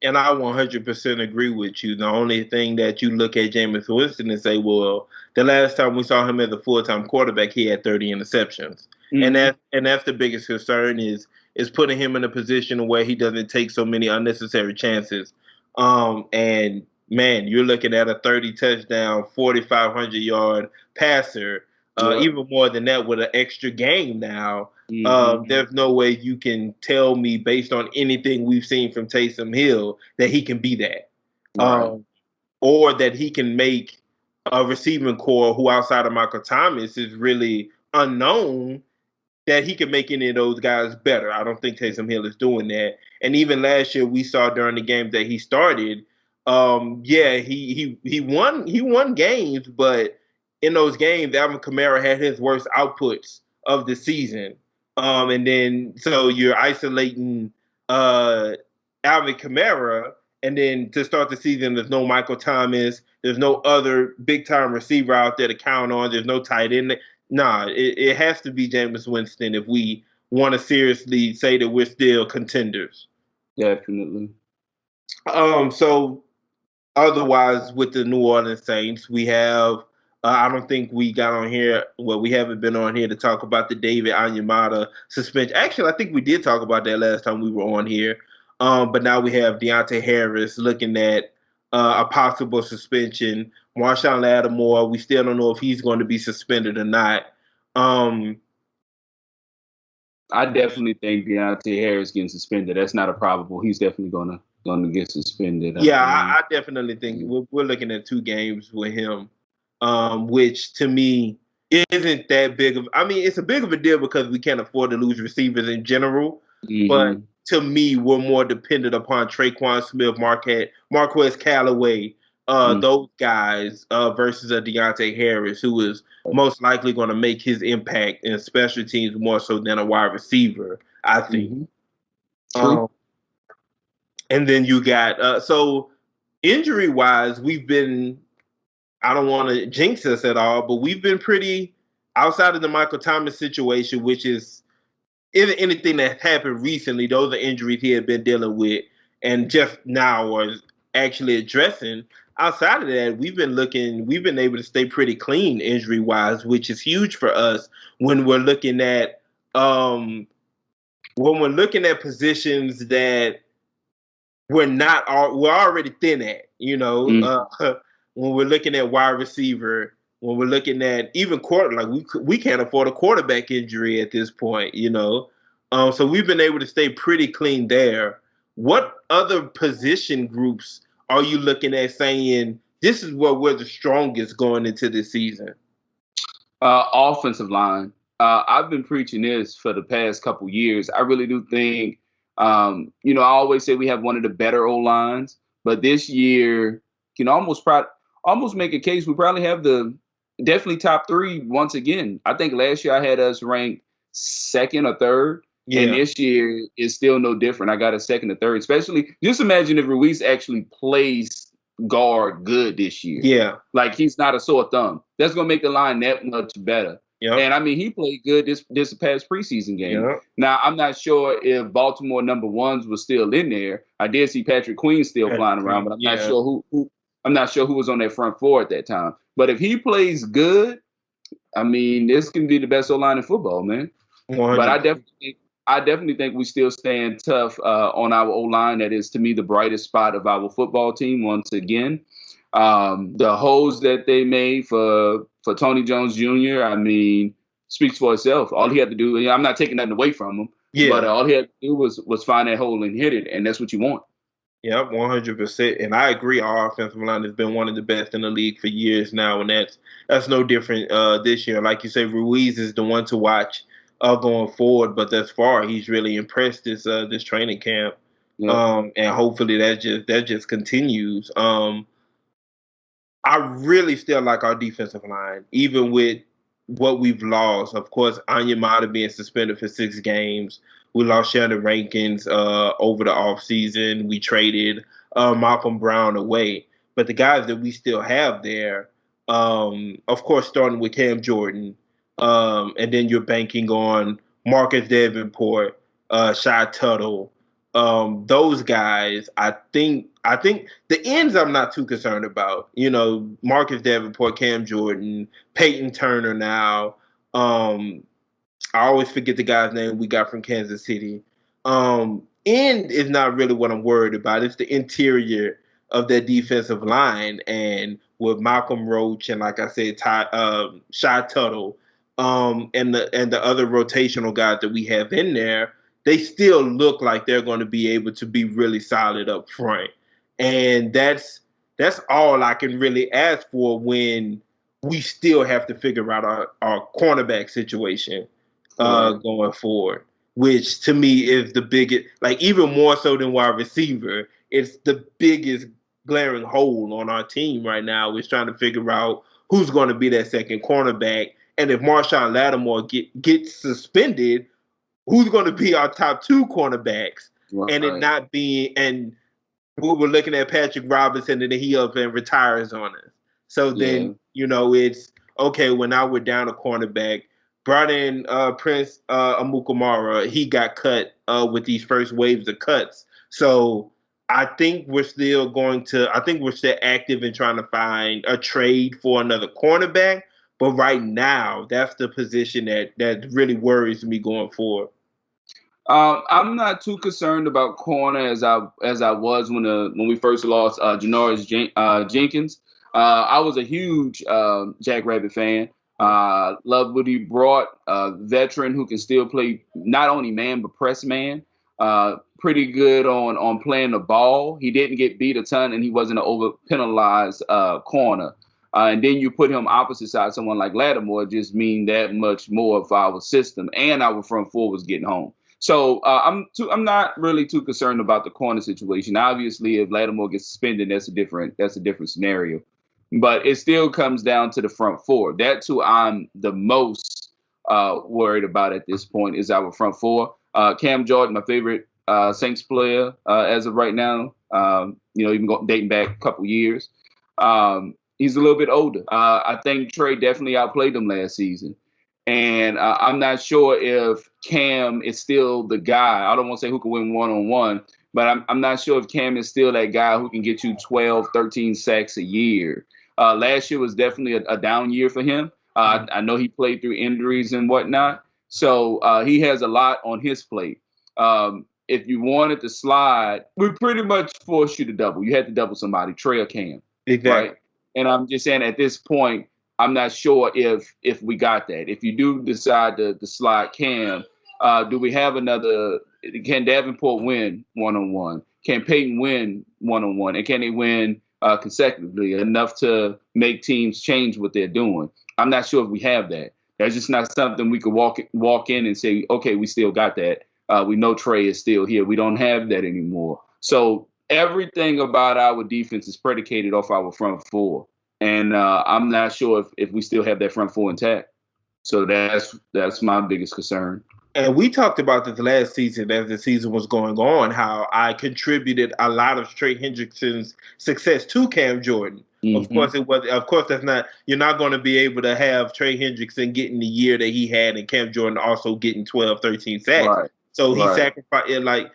And I 100% agree with you. The only thing that you look at Jameis Winston and say, well, the last time we saw him as a full-time quarterback, he had 30 interceptions. Mm-hmm. And that's the biggest concern is putting him in a position where he doesn't take so many unnecessary chances. And man, you're looking at a 30 touchdown, 4,500 yard passer, even more than that with an extra game now. Mm-hmm. There's no way you can tell me based on anything we've seen from Taysom Hill that he can be that. Right. Or that he can make a receiving core who outside of Michael Thomas is really unknown, that he can make any of those guys better. I don't think Taysom Hill is doing that. And even last year we saw during the games that he started, he won games, but in those games, Alvin Kamara had his worst outputs of the season. And then so you're isolating Alvin Kamara, and then to start the season, there's no Michael Thomas, there's no other big time receiver out there to count on, there's no tight end. Nah, it has to be Jameis Winston if we want to seriously say that we're still contenders. Definitely. So otherwise, with the New Orleans Saints, we have, I don't think we got on here, we haven't been on here to talk about the David Onyemata suspension. Actually, I think we did talk about that last time we were on here. But now we have Deontay Harris looking at a possible suspension. Marshawn Lattimore, we still don't know if he's going to be suspended or not. I definitely think Deontay Harris getting suspended. That's not a probable. He's definitely gonna get suspended. Yeah, I definitely think we're looking at 2 games with him, which to me isn't that big of. I mean, it's a big of a deal because we can't afford to lose receivers in general. But to me, we're more dependent upon Traquan Smith, Marquez Callaway, those guys versus a Deontay Harris, who is most likely going to make his impact in special teams more so than a wide receiver, I think. And then you got so injury-wise, we've been. I don't want to jinx us at all, but we've been pretty outside of the Michael Thomas situation, which is isn't anything that happened recently. Those are injuries he had been dealing with, and just now are actually addressing. Outside of that, we've been able to stay pretty clean injury-wise, which is huge for us when we're looking at positions that we're already thin at, when we're looking at wide receiver, when we're looking at even we can't afford a quarterback injury at this point, so we've been able to stay pretty clean there. What other position groups are you looking at saying this is where we're the strongest going into this season? Offensive line. I've been preaching this for the past couple years. I really do think, I always say we have one of the better O-lines, but this year, almost make a case we probably have the definitely top 3 once again. I think last year I had us ranked 2nd or 3rd. Yeah. And this year is still no different. I got a 2nd or 3rd, especially just imagine if Ruiz actually plays guard good this year. Yeah. Like he's not a sore thumb. That's going to make the line that much better. Yep. And I mean, he played good this past preseason game. Yep. Now, I'm not sure if Baltimore number 1s was still in there. I did see Patrick Queen still flying around, but I'm not sure who was on that front 4 at that time. But if he plays good, I mean, this can be the best O-line in football, man. 100%. But I definitely think we still stand tough on our O-line. That is, to me, the brightest spot of our football team once again. The holes that they made for Tony Jones Jr., I mean, speaks for itself. All he had to do, I'm not taking nothing away from him, but all he had to do was find that hole and hit it, and that's what you want. Yep, 100%. And I agree, our offensive line has been one of the best in the league for years now, and that's no different this year. Like you say, Ruiz is the one to watch going forward, but thus far he's really impressed this training camp, and hopefully that just continues. I really still like our defensive line, even with what we've lost. Of course, Onyemata being suspended for 6 games. We lost Shannon Rankins over the offseason. We traded Malcolm Brown away. But the guys that we still have there, of course, starting with Cam Jordan, and then you're banking on Marcus Davenport, Shy Tuttle. Those guys, I think the ends I'm not too concerned about. Marcus Davenport, Cam Jordan, Peyton Turner now. I always forget the guy's name we got from Kansas City. End is not really what I'm worried about. It's the interior of that defensive line, and with Malcolm Roach and, like I said, Shy Tuttle, and the other rotational guys that we have in there, they still look like they're going to be able to be really solid up front. And that's all I can really ask for when we still have to figure out our cornerback situation going forward, which to me is the biggest, like even more so than wide receiver, it's the biggest glaring hole on our team right now is trying to figure out who's going to be that second cornerback. And if Marshawn Lattimore gets suspended, who's going to be our top 2 cornerbacks? Right. And it not being, and we were looking at Patrick Robinson and then he up and retires on us. So then, it's okay, well, now we're down a cornerback. Brought in Prince Amukamara. He got cut with these first waves of cuts. So I think we're still active in trying to find a trade for another cornerback. But right now, that's the position that really worries me going forward. I'm not too concerned about corner as I was when we first lost Jenkins. I was a huge Jackrabbit fan. Loved what he brought. Veteran who can still play not only man but press man. Pretty good on playing the ball. He didn't get beat a ton, and he wasn't an over penalized corner. And then you put him opposite side, someone like Lattimore, just mean that much more for our system, and our front four was getting home. So I'm not really too concerned about the corner situation. Obviously, if Lattimore gets suspended, that's a different scenario. But it still comes down to the front four. That's who I'm the most worried about at this point is our front four. Cam Jordan, my favorite Saints player as of right now. Even dating back a couple years. He's a little bit older. I think Trey definitely outplayed him last season. And I'm not sure if Cam is still the guy. I don't want to say who can win one-on-one, but I'm not sure if Cam is still that guy who can get you 12, 13 sacks a year. Last year was definitely a down year for him. I know he played through injuries and whatnot. So he has a lot on his plate. If you wanted to slide, we pretty much forced you to double. You had to double somebody, Trey or Cam. Exactly. Right? And I'm just saying at this point, I'm not sure if we got that. If you do decide to slide Cam, do we have another? Can Davenport win one-on-one? Can Peyton win one-on-one? And can they win consecutively enough to make teams change what they're doing? I'm not sure if we have that. That's just not something we could walk in and say, okay, we still got that. We know Trey is still here. We don't have that anymore. So everything about our defense is predicated off our front four. And I'm not sure if we still have that front four intact. So that's my biggest concern. And we talked about this last season as the season was going on, how I contributed a lot of Trey Hendrickson's success to Cam Jordan. Mm-hmm. Of course, that's not, you're not going to be able to have Trey Hendrickson getting the year that he had and Cam Jordan also getting 12, 13 sacks. Right. So he sacrificed it. Like,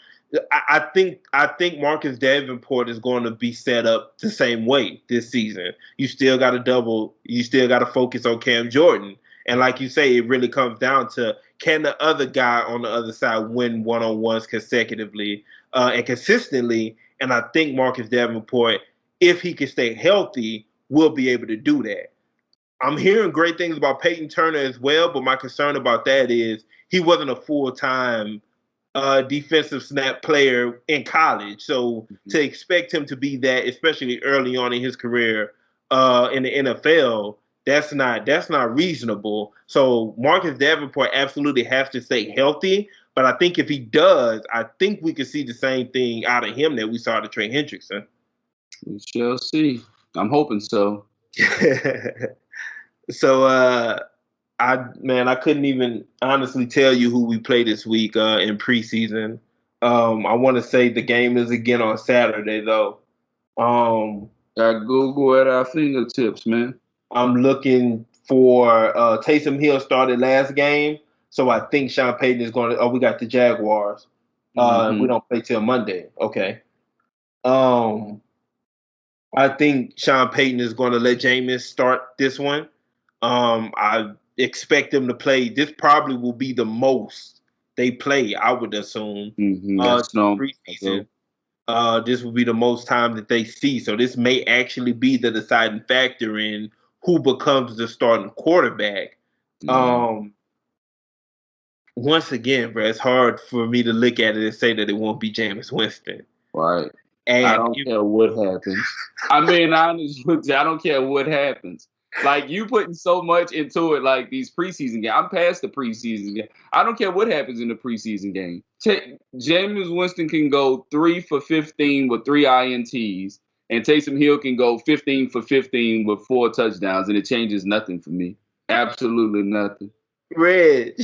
I think Marcus Davenport is going to be set up the same way this season. You still got to double. You still got to focus on Cam Jordan. And like you say, it really comes down to, can the other guy on the other side win one-on-ones consecutively and consistently? And I think Marcus Davenport, if he can stay healthy, will be able to do that. I'm hearing great things about Peyton Turner as well, but my concern about that is he wasn't a full-time defensive snap player in college. So to expect him to be that, especially early on in his career in the NFL, that's not reasonable. So Marcus Davenport absolutely has to stay healthy. But I think if he does, I think we could see the same thing out of him that we saw to Trey Hendrickson. We shall see. I'm hoping so. So I couldn't even honestly tell you who we play this week in preseason. I want to say the game is again on Saturday though. Got Google at our fingertips, man. I'm looking for Taysom Hill started last game, so I think Sean Payton is going to. Oh, we got the Jaguars. We don't play till Monday. Okay. I think Sean Payton is going to let Jameis start this one. I expect them to play. This probably will be the most they play, I would assume. Preseason. This will be the most time that they see. So this may actually be the deciding factor in who becomes the starting quarterback. Once again, bro, it's hard for me to look at it and say that it won't be Jameis Winston. Right. And I don't care what happens. I mean, honestly, I don't care what happens. Like, you putting so much into it, like these preseason games. I'm past the preseason game. I don't care what happens in the preseason game. Jameis Winston can go 3 for 15 with 3 INTs, and Taysom Hill can go 15 for 15 with 4 touchdowns, and it changes nothing for me. Absolutely nothing. Reg.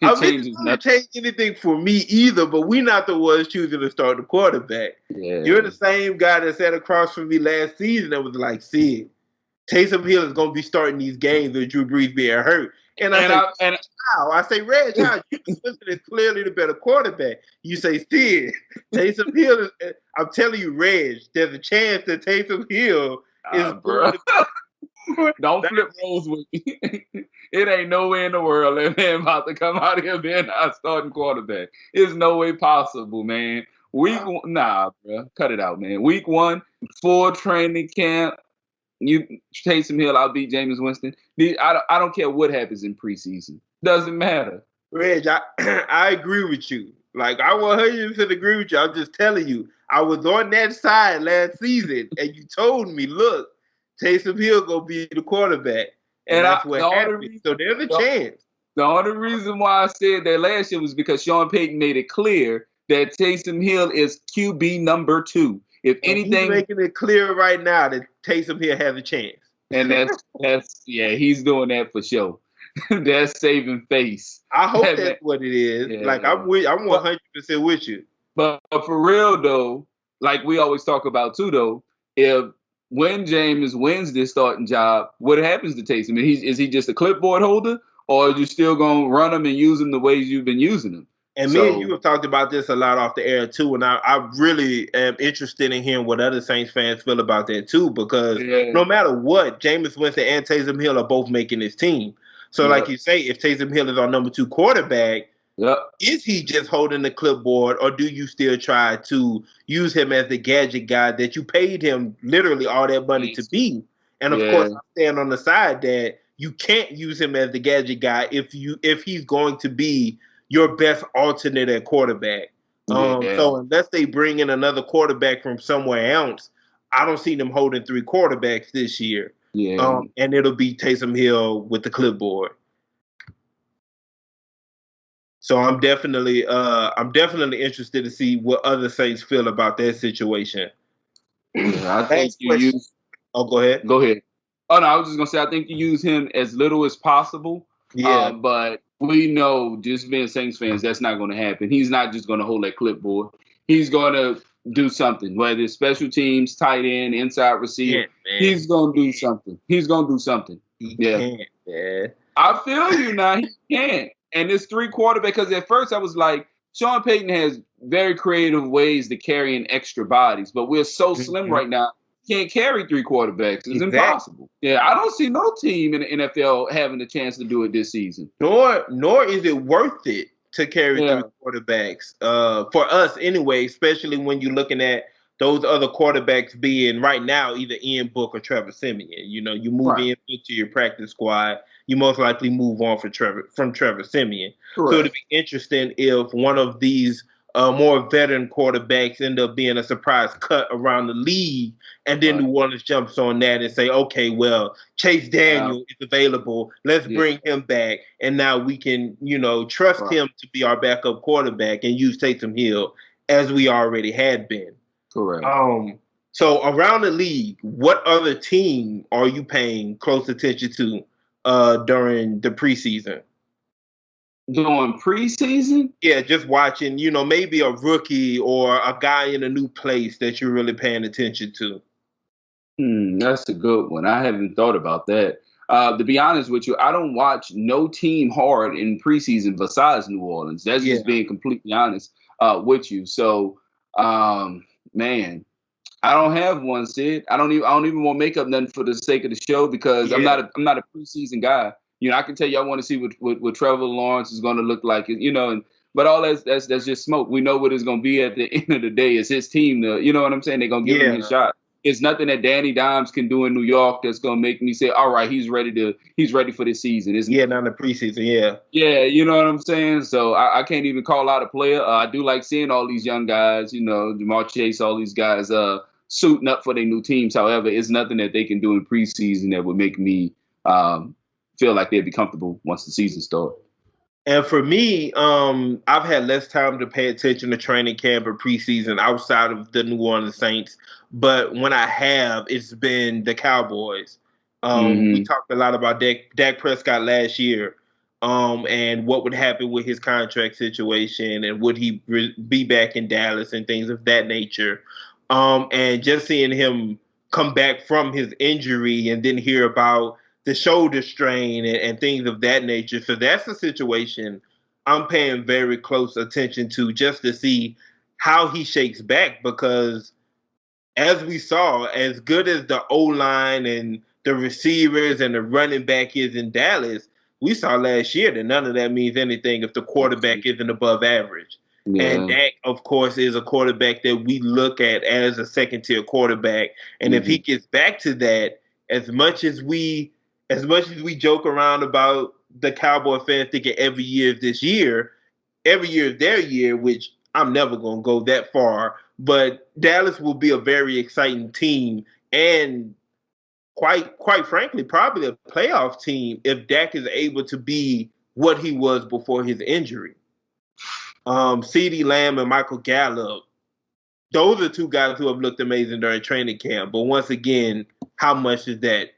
I mean, it doesn't change anything for me either, but we're not the ones choosing to start the quarterback. Yeah. You're the same guy that sat across from me last season that was like, Sid, Taysom Hill is going to be starting these games with Drew Brees being hurt. And I say, Reg, how? Winston is clearly the better quarterback. You say, Sid, Taysom Hill is, I'm telling you, Reg, there's a chance that Taysom Hill is Don't flip roles with me. It ain't no way in the world that man about to come out here being our starting quarterback. It's no way possible, man. Week one, nah, bro. Cut it out, man. Week 1, full training camp. You Taysom Hill, I'll beat Jameis Winston. I don't care what happens in preseason. Doesn't matter. Reg, I agree with you. Like, I 100% agree with you. I'm just telling you, I was on that side last season, and you told me, look, Taysom Hill gonna be the quarterback, and that's what happened. So there's a chance. The only reason why I said that last year was because Sean Payton made it clear that Taysom Hill is QB number 2. If anything, he's making it clear right now that Taysom Hill has a chance. And that's he's doing that for sure. That's saving face. I hope that's what it is. Yeah, like I'm 100% with you. But for real though, like we always talk about too though, when Jameis wins this starting job, what happens to Taysom? Is he just a clipboard holder, or are you still gonna run him and use him the ways you've been using him? And me and you have talked about this a lot off the air too, and I really am interested in hearing what other Saints fans feel about that too, because no matter what, Jameis Winston and Taysom Hill are both making this team. So like you say, if Taysom Hill is our number 2 quarterback, is he just holding the clipboard, or do you still try to use him as the gadget guy that you paid him literally all that money to be? And of course, I stand on the side that you can't use him as the gadget guy if he's going to be your best alternate at quarterback. So unless they bring in another quarterback from somewhere else, I don't see them holding 3 quarterbacks this year. And it'll be Taysom Hill with the clipboard. So I'm definitely interested to see what other Saints feel about that situation. I think you use. Oh, go ahead. Go ahead. Oh no, I was just gonna say I think you use him as little as possible. Yeah, but we know, just being Saints fans, that's not going to happen. He's not just going to hold that clipboard. He's going to do something, whether it's special teams, tight end, inside receiver. He's going to do something. He can't, man. I feel you now. He can't. And it's 3 quarterbacks, because at first I was like, Sean Payton has very creative ways to carry in extra bodies, but we're so slim right now. Can't carry 3 quarterbacks. It's impossible. Yeah, I don't see no team in the NFL having a chance to do it this season. Nor is it worth it to carry 3 quarterbacks. For us anyway, especially when you're looking at those other quarterbacks being right now either Ian Book or Trevor Siemian. You know, you move in into your practice squad, you most likely move on from Trevor Siemian. So it'd be interesting if one of these more veteran quarterbacks end up being a surprise cut around the league, and then New Orleans jumps on that and say, okay, well, Chase Daniel is available. Let's bring him back, and now we can, trust him to be our backup quarterback and use Taysom Hill as we already had been. Correct. So around the league, what other team are you paying close attention to during the preseason? During preseason? Yeah, just watching, maybe a rookie or a guy in a new place that you're really paying attention to. That's a good one. I haven't thought about that. To be honest with you, I don't watch no team hard in preseason besides New Orleans. That's just being completely honest with you. So, man, I don't have one, Sid. I don't even want to make up nothing for the sake of the show, because I'm not a preseason guy. I can tell you I want to see what Trevor Lawrence is going to look like, but all that's just smoke. We know what it's going to be at the end of the day. It's his team. You know what I'm saying? They're going to give him a shot. It's nothing that Danny Dimes can do in New York that's going to make me say, all right, he's ready for this season. Not in the preseason, Yeah, you know what I'm saying? So I can't even call out a player. I do like seeing all these young guys, Jamar Chase, all these guys suiting up for their new teams. However, it's nothing that they can do in preseason that would make me feel like they'd be comfortable once the season starts. And for me, I've had less time to pay attention to training camp or preseason outside of the New Orleans Saints. But when I have, it's been the Cowboys. We talked a lot about Dak Prescott last year, and what would happen with his contract situation, and would he be back in Dallas and things of that nature. And just seeing him come back from his injury and then hear about the shoulder strain and things of that nature. So that's a situation I'm paying very close attention to, just to see how he shakes back, because as we saw, as good as the O-line and the receivers and the running back is in Dallas, we saw last year that none of that means anything if the quarterback isn't above average. Yeah. And Dak, of course, is a quarterback that we look at as a second-tier quarterback. And if he gets back to that, as much as we joke around about the Cowboy fans thinking every year is their year, which I'm never going to go that far. But Dallas will be a very exciting team and quite frankly, probably a playoff team if Dak is able to be what he was before his injury. CeeDee Lamb and Michael Gallup, those are two guys who have looked amazing during training camp. But once again, how much does that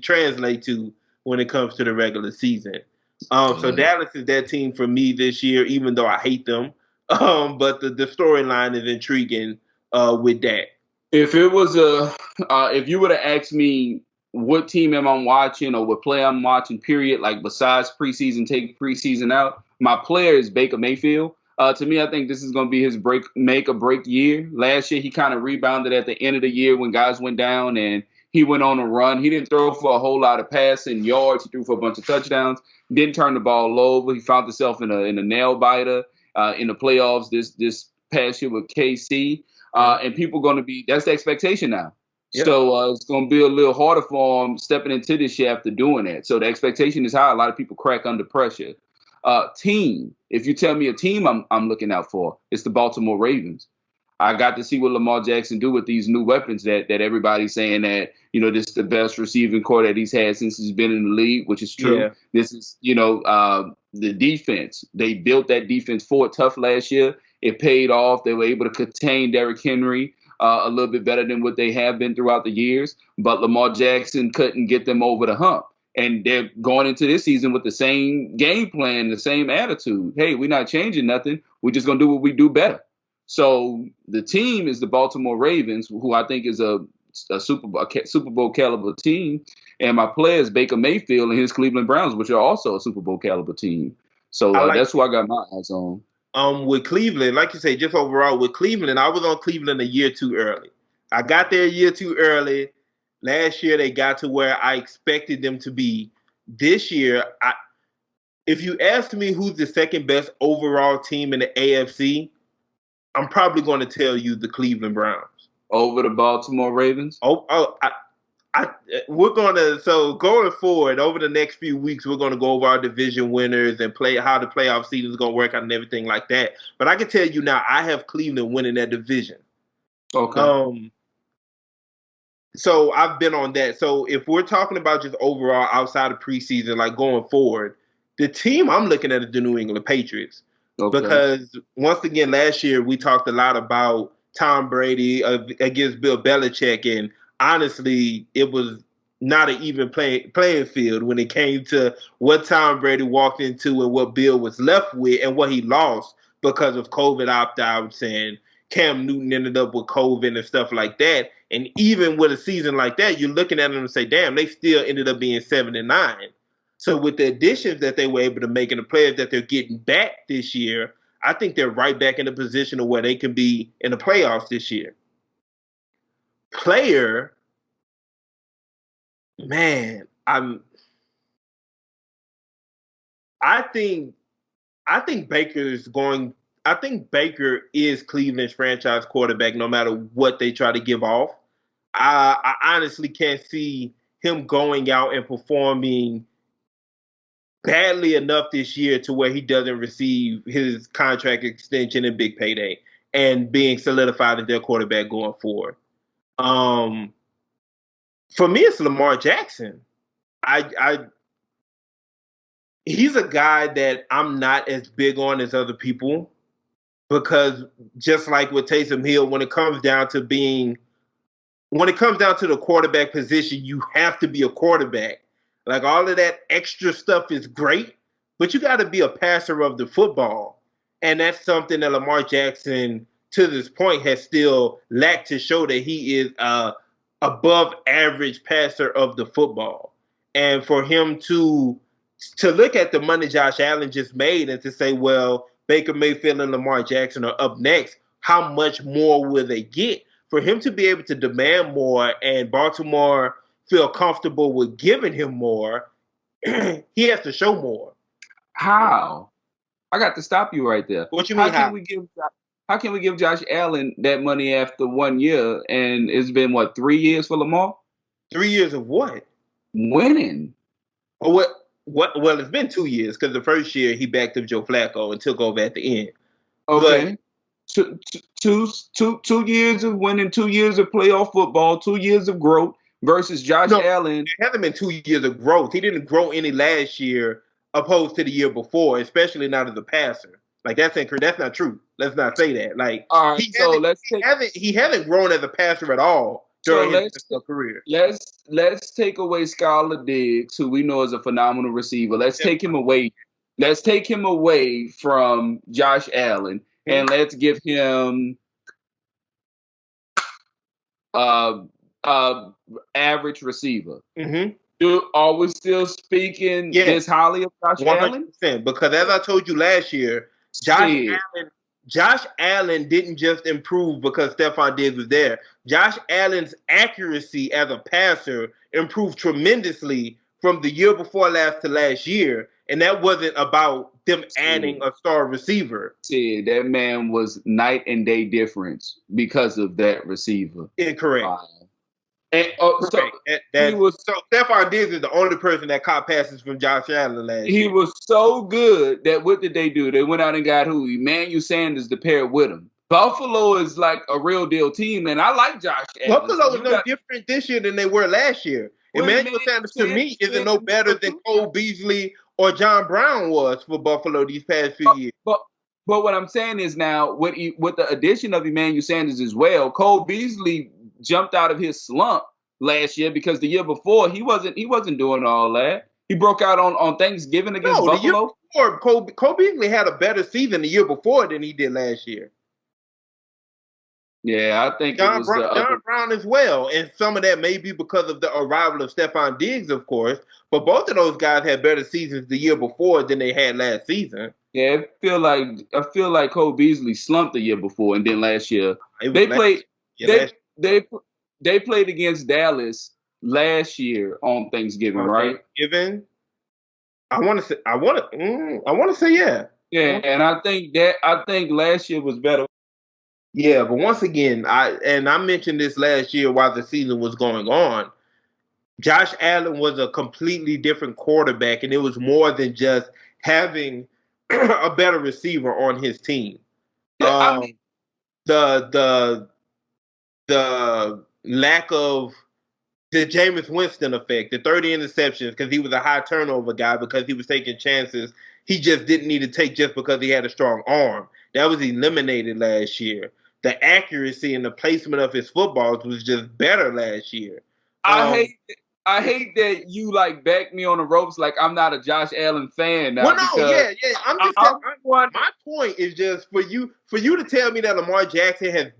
translate to when it comes to the regular season? So Dallas is that team for me this year, even though I hate them. But the storyline is intriguing with Dak. If it was if you would have asked me what team am I watching or what player I'm watching, period, like besides preseason, take preseason out, my player is Baker Mayfield. To me, I think this is going to be his make or break year. Last year, he kind of rebounded at the end of the year when guys went down and he went on a run. He didn't throw for a whole lot of passing yards. He threw for a bunch of touchdowns. Didn't turn the ball over. He found himself in a nail biter in the playoffs this past year with KC. And people are going to be – that's the expectation now. Yeah. So it's going to be a little harder for him stepping into this year after doing that. So the expectation is high. A lot of people crack under pressure. Team, if you tell me a team I'm looking out for, it's the Baltimore Ravens. I got to see what Lamar Jackson do with these new weapons that everybody's saying that, this is the best receiving core that he's had since he's been in the league, which is true. Yeah. This is, the defense. They built that defense forward tough last year. It paid off. They were able to contain Derrick Henry a little bit better than what they have been throughout the years. But Lamar Jackson couldn't get them over the hump. And they're going into this season with the same game plan, the same attitude. Hey, we're not changing nothing. We're just going to do what we do better. So the team is the Baltimore Ravens, who I think is a Super Bowl caliber team. And my player is Baker Mayfield and his Cleveland Browns, which are also a Super Bowl caliber team. So that's who I got my eyes on. With Cleveland, like you say, just overall with Cleveland, I was on Cleveland a year too early. I got there a year too early. Last year, they got to where I expected them to be. This year, if you asked me who's the second best overall team in the AFC, I'm probably going to tell you the Cleveland Browns. Over the Baltimore Ravens? We're going to, so going forward, over the next few weeks, we're going to go over our division winners and play how the playoff season is going to work out and everything like that. But I can tell you now, I have Cleveland winning that division. Okay. So I've been on that. So if we're talking about just overall outside of preseason, like going forward, the team I'm looking at is the New England Patriots. Okay. Because once again, last year we talked a lot about Tom Brady against Bill Belichick, and honestly, it was not an even playing field when it came to what Tom Brady walked into and what Bill was left with and what he lost because of COVID opt-outs and Cam Newton ended up with COVID and stuff like that. And even with a season like that, you're looking at them and say, damn, they still ended up being 7-9. So with the additions that they were able to make and the players that they're getting back this year, I think they're right back in a position of where they can be in the playoffs this year. Player, man, I think Baker is Cleveland's franchise quarterback no matter what they try to give off. I honestly can't see him going out and performing badly enough this year to where he doesn't receive his contract extension and big payday and being solidified as their quarterback going forward. For me, it's Lamar Jackson. He's a guy that I'm not as big on as other people because just like with Taysom Hill, when it comes down to the quarterback position, you have to be a quarterback. Like all of that extra stuff is great, but you got to be a passer of the football. And that's something that Lamar Jackson, to this point, has still lacked to show that he is above average passer of the football. And for him to look at the money Josh Allen just made and to say, well, Baker Mayfield and Lamar Jackson are up next, how much more will they get? For him to be able to demand more and Baltimore feel comfortable with giving him more, he has to show more. How? I got to stop you right there. What you mean? How can we give Josh Allen that money after 1 year, and it's been 3 years for Lamar? 3 years of what? Winning. Or what? Well, it's been 2 years because the first year he backed up Joe Flacco and took over at the end. Okay. But, two years of winning, 2 years of playoff football, 2 years of growth versus Josh Allen. It hasn't been 2 years of growth. He didn't grow any last year opposed to the year before, especially not as a passer. Like that's not true. Let's not say that. Like all right, he hasn't grown as a passer at all during his career. Let's take away Skylar Diggs, who we know is a phenomenal receiver. Let's take him away. Let's take him away from Josh Allen, and let's give him average receiver. Are we still speaking this highly of Josh 100%, Allen? Because as I told you last year, Josh Allen didn't just improve because Stephon Diggs was there. Josh Allen's accuracy as a passer improved tremendously from the year before last to last year, and that wasn't about them adding a star receiver. That man was night and day difference because of that receiver. Incorrect. So Stephon Diggs is the only person that caught passes from Josh Allen last year. He was so good that what did they do? They went out and got who? Emmanuel Sanders to pair with him. Buffalo is like a real deal team, and I like Josh Allen. Buffalo is no different this year than they were last year. Emmanuel Sanders to me isn't no better than Cole Beasley or John Brown was for Buffalo these past few years. But what I'm saying is now with the addition of Emmanuel Sanders as well, Cole Beasley jumped out of his slump last year because the year before he wasn't doing all that. He broke out on Thanksgiving against Buffalo. The year before, Cole Beasley had a better season the year before than he did last year. Yeah, I think John Brown as well, and some of that may be because of the arrival of Stephon Diggs, of course. But both of those guys had better seasons the year before than they had last season. Yeah, I feel like Cole Beasley slumped the year before, and then last year they played against Dallas last year on Thanksgiving, right? Thanksgiving. I want to say yeah. Yeah, and I think last year was better. Yeah, but once again, I mentioned this last year while the season was going on. Josh Allen was a completely different quarterback, and it was more than just having a better receiver on his team. Yeah, the lack of the Jameis Winston effect, the 30 interceptions because he was a high turnover guy because he was taking chances he just didn't need to take just because he had a strong arm. That was eliminated last year. The accuracy and the placement of his footballs was just better last year. I hate that you back me on the ropes like I'm not a Josh Allen fan now. Well, no, yeah. I'm just saying, my point is just for you to tell me that Lamar Jackson has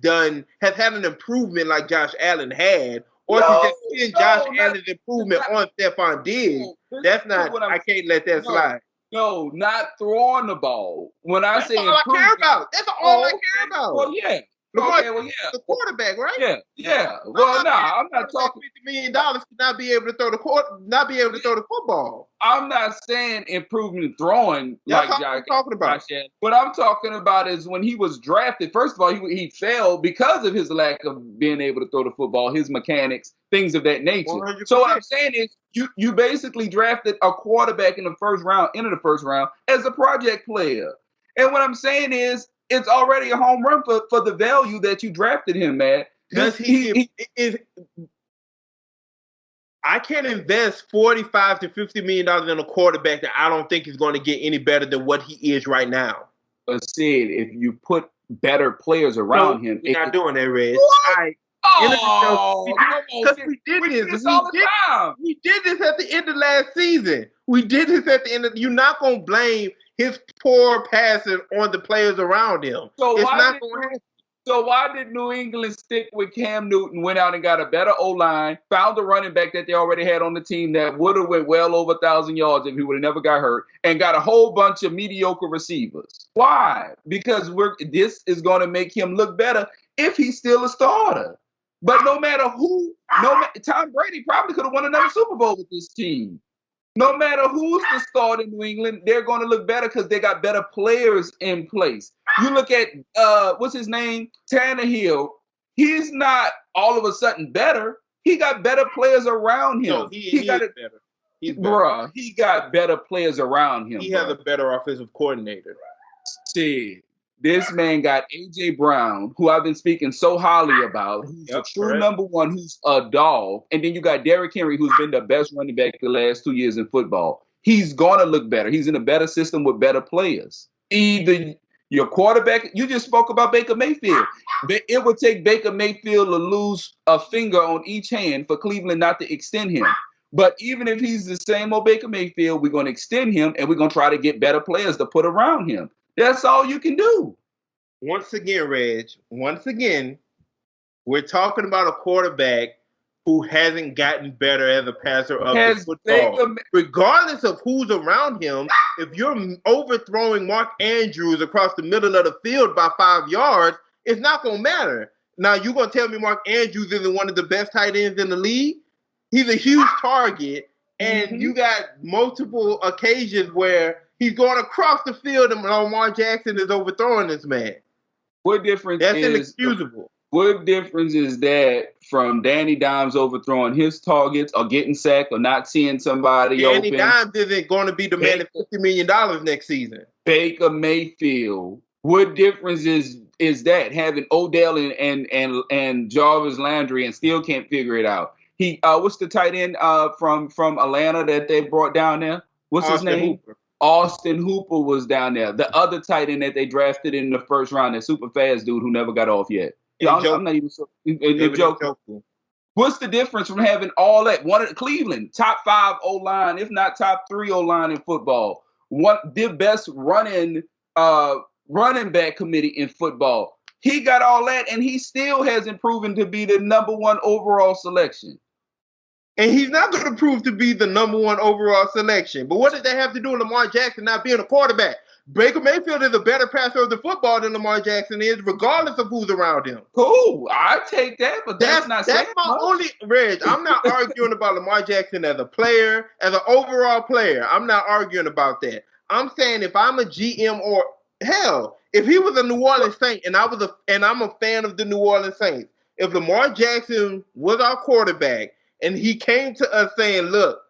had an improvement like Josh Allen had, or if you just seeing Josh Allen's improvement on Stephon Diggs. That's not. I can't let that slide. No, not throwing the ball. When I say all I care about. That's all I care about. Well, yeah. The quarterback, right? Yeah. Well, I'm not talking $50 million to not be able to throw the football. I'm not saying improvement throwing like Josh. I'm talking about. What I'm talking about is when he was drafted. First of all, he fell because of his lack of being able to throw the football, his mechanics, things of that nature. 100%. So what I'm saying is, you basically drafted a quarterback in the first round, as a project player. And what I'm saying is, it's already a home run for the value that you drafted him, man. I can't invest $45 to $50 million in a quarterback that I don't think is going to get any better than what he is right now. But Sid, if you put better players around him, you're not doing that, Reg. Because we did this all the time. We did this at the end of last season. You're not going to blame his poor passing on the players around him. So why did New England stick with Cam Newton, went out and got a better O-line, found a running back that they already had on the team that would have went well over 1,000 yards if he would have never got hurt, and got a whole bunch of mediocre receivers? Why? Because this is going to make him look better if he's still a starter. But no matter who, Tom Brady probably could have won another Super Bowl with this team. No matter who's the start in New England, they're going to look better because they got better players in place. You look at what's his name, Tannehill. He's not all of a sudden better. He got better players around him. No, he got it better. He's better. Bruh, he got better players around him. He has a better offensive coordinator. See, this man got A.J. Brown, who I've been speaking so highly about, who's a true number one, who's a dog. And then you got Derrick Henry, who's been the best running back the last 2 years in football. He's going to look better. He's in a better system with better players. Either your quarterback, you just spoke about Baker Mayfield. It would take Baker Mayfield to lose a finger on each hand for Cleveland not to extend him. But even if he's the same old Baker Mayfield, we're going to extend him and we're going to try to get better players to put around him. That's all you can do. Once again, Reg, we're talking about a quarterback who hasn't gotten better as a passer of the football. Regardless of who's around him, if you're overthrowing Mark Andrews across the middle of the field by 5 yards, it's not going to matter. Now, you're going to tell me Mark Andrews isn't one of the best tight ends in the league? He's a huge target, and you got multiple occasions where he's going across the field and Lamar Jackson is overthrowing this man. What difference That's inexcusable. What difference is that from Danny Dimes overthrowing his targets or getting sacked or not seeing somebody Danny open? Dimes isn't going to be demanding $50 million next season. Baker Mayfield. What difference is that having Odell and Jarvis Landry and still can't figure it out? He what's the tight end from Atlanta that they brought down there? What's his name? Hooper. Austin Hooper was down there. The other tight end that they drafted in the first round, that super fast dude who never got off yet. I'm not even sure. What's the difference from having all that? One of Cleveland, top 5 O-line, if not top 3 O-line in football. The best running back committee in football. He got all that, and he still hasn't proven to be the number 1 overall selection. And he's not going to prove to be the number 1 overall selection. But what does that have to do with Lamar Jackson not being a quarterback? Baker Mayfield is a better passer of the football than Lamar Jackson is, regardless of who's around him. Cool. I take that, but that's my only, Reg, I'm not arguing about Lamar Jackson as a player, as an overall player. I'm not arguing about that. I'm saying if I'm a GM or, hell, if he was a New Orleans Saint and I'm a fan of the New Orleans Saints, if Lamar Jackson was our quarterback and he came to us saying, look,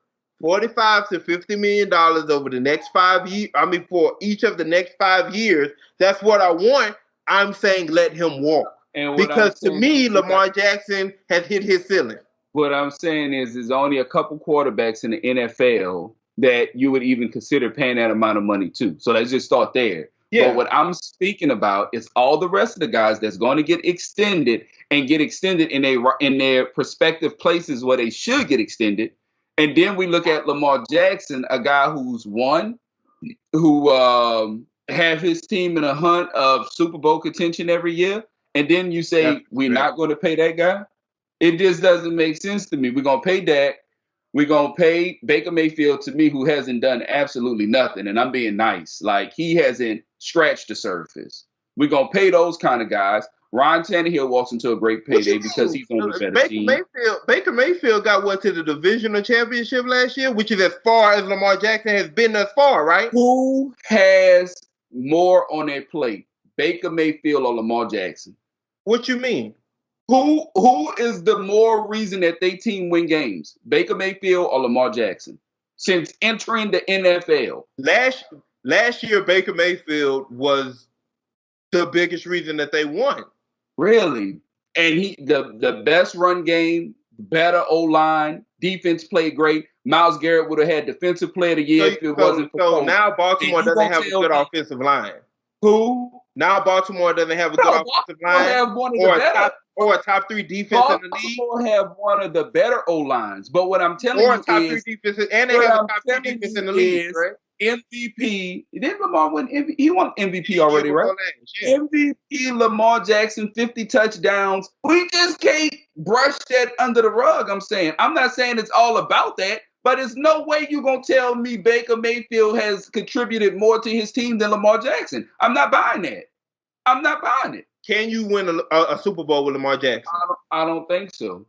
$45 to $50 million over the next 5 years. I mean, for each of the next 5 years, that's what I want. I'm saying let him walk. Because to me, Lamar Jackson has hit his ceiling. What I'm saying is there's only a couple quarterbacks in the NFL that you would even consider paying that amount of money to. So let's just start there. Yeah. But what I'm speaking about is all the rest of the guys that's going to get extended in their prospective places where they should get extended. And then we look at Lamar Jackson, a guy who's won, who have his team in a hunt of Super Bowl contention every year. And then you say, we're not going to pay that guy? It just doesn't make sense to me. We're going to pay Dak. We're going to pay Baker Mayfield, to me, who hasn't done absolutely nothing. And I'm being nice. Like, he hasn't scratched the surface. We're going to pay those kind of guys. Ryan Tannehill walks into a great payday because he's on the better team. Baker Mayfield got to the divisional championship last year, which is as far as Lamar Jackson has been thus far, right? Who has more on their plate, Baker Mayfield or Lamar Jackson? What you mean? Who is the more reason that they team win games, Baker Mayfield or Lamar Jackson, since entering the NFL? Last year, Baker Mayfield was the biggest reason that they won. Really? And he the best run game, better O-line, defense played great. Myles Garrett would have had defensive player of the year if it wasn't for So now Baltimore doesn't have a good offensive line. Who? Now Baltimore doesn't have a good offensive line or a top 3 defense in the league. Baltimore have one of the better O-lines. But what I'm telling you is, top 3 defense, and they have a top 3 defense in the league, right? MVP. Didn't Lamar win MVP? He won MVP already, right? Yeah. MVP Lamar Jackson, 50 touchdowns. We just can't brush that under the rug, I'm saying. I'm not saying it's all about that, but there's no way you're going to tell me Baker Mayfield has contributed more to his team than Lamar Jackson. I'm not buying that. I'm not buying it. Can you win a Super Bowl with Lamar Jackson? I don't think so.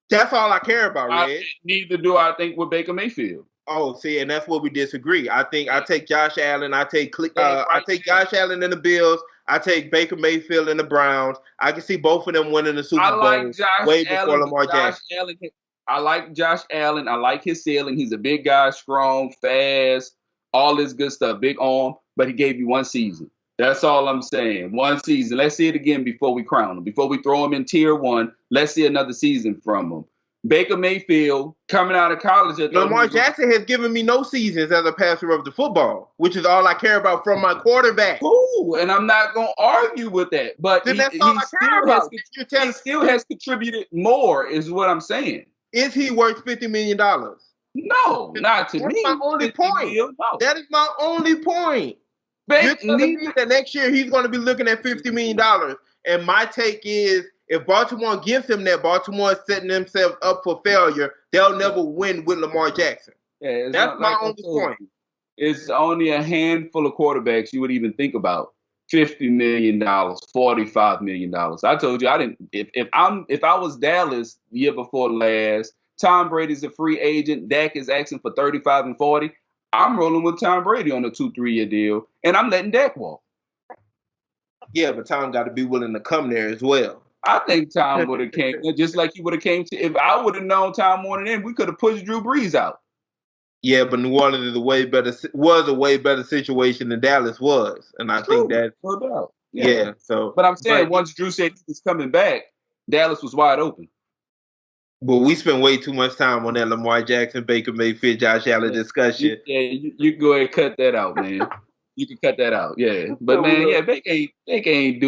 That's all I care about, Red. Neither do I think with Baker Mayfield. Oh, see, and that's where we disagree. I think I take Josh Allen. I take Josh Allen in the Bills. I take Baker Mayfield in the Browns. I can see both of them winning the Super Bowl way before Lamar Jackson. I like Josh Allen. I like his ceiling. He's a big guy, strong, fast, all this good stuff, big arm. But he gave you one season. That's all I'm saying. One season. Let's see it again before we crown him. Before we throw him in tier 1, let's see another season from him. Baker Mayfield coming out of college. Lamar Jackson has given me no seasons as a passer of the football, which is all I care about from my quarterback. Cool, and I'm not going to argue with that. But he still has contributed more, is what I'm saying. Is he worth $50 million? No, not to me. That's my only point. No. That is my only point. You're telling me that next year he's going to be looking at $50 million. And my take is, if Baltimore gives him that, Baltimore is setting themselves up for failure. They'll never win with Lamar Jackson. Yeah, that's my only point. It's only a handful of quarterbacks you would even think about. $50 million, $45 million. I told you I didn't. If I was Dallas the year before last, Tom Brady's a free agent. Dak is asking for 35 and 40. I'm rolling with Tom Brady on a 2-3 year deal, and I'm letting Dak walk. Yeah, but Tom got to be willing to come there as well. I think Tom would have came, just like he would have came to. If I would have known Tom more than him, we could have pushed Drew Brees out. Yeah, but New Orleans is a way better situation than Dallas was, and I think that no doubt. Yeah. So, but I'm saying once Drew said he was coming back, Dallas was wide open. But we spent way too much time on that Lamar Jackson, Baker Mayfield, Josh Allen discussion. You can go ahead and cut that out, man. You can cut that out, yeah. But man, Baker ain't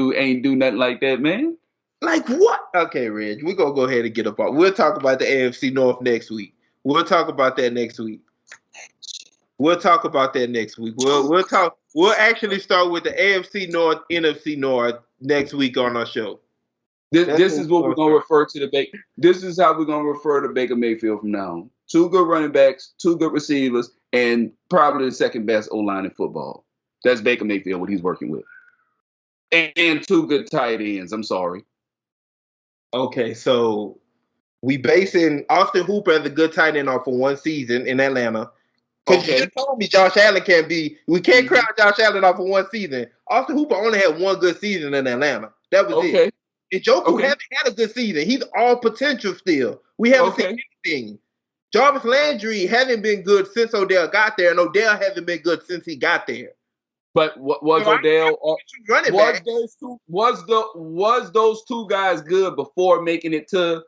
do nothing like that, man. Like what? Okay, Reg, we're gonna go ahead and get up on. We'll talk about the AFC North next week. We'll talk about that next week. We'll actually start with the AFC North, NFC North next week on our show. This is what we're gonna refer to the Baker. This is how we're gonna refer to Baker Mayfield from now on. 2 good running backs, 2 good receivers, and probably the second best O-line in football. That's Baker Mayfield, what he's working with. And 2 good tight ends. I'm sorry. Okay, so we basing Austin Hooper as a good tight end off for one season in Atlanta. Because you told me Josh Allen can't be. We can't crown Josh Allen off for one season. Austin Hooper only had 1 good season in Atlanta. That was it. And Joku hasn't had a good season. He's all potential still. We haven't seen anything. Jarvis Landry hasn't been good since Odell got there, and Odell hasn't been good since he got there. But was Odell? Was those 2 guys good before making it to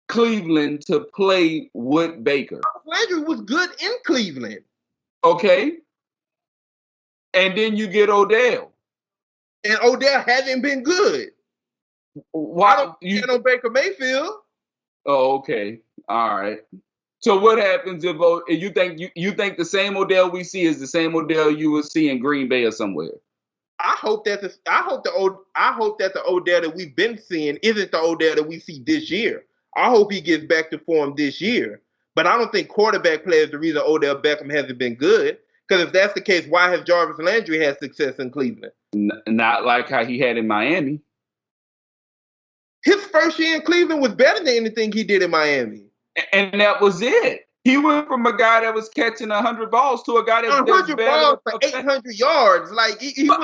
Cleveland to play with Baker? Landry was good in Cleveland. Okay. And then you get Odell. And Odell hasn't been good. Why don't you get on Baker Mayfield? Oh, okay. All right. So what happens if you think the same Odell we see is the same Odell you will see in Green Bay or somewhere? I hope that the Odell that we've been seeing isn't the Odell that we see this year. I hope he gets back to form this year. But I don't think quarterback play is the reason Odell Beckham hasn't been good. Because if that's the case, why has Jarvis Landry had success in Cleveland? Not like how he had in Miami. His first year in Cleveland was better than anything he did in Miami. And that was it. He went from a guy that was catching 100 balls to a guy that's 100 balls for 800 yards. Like he was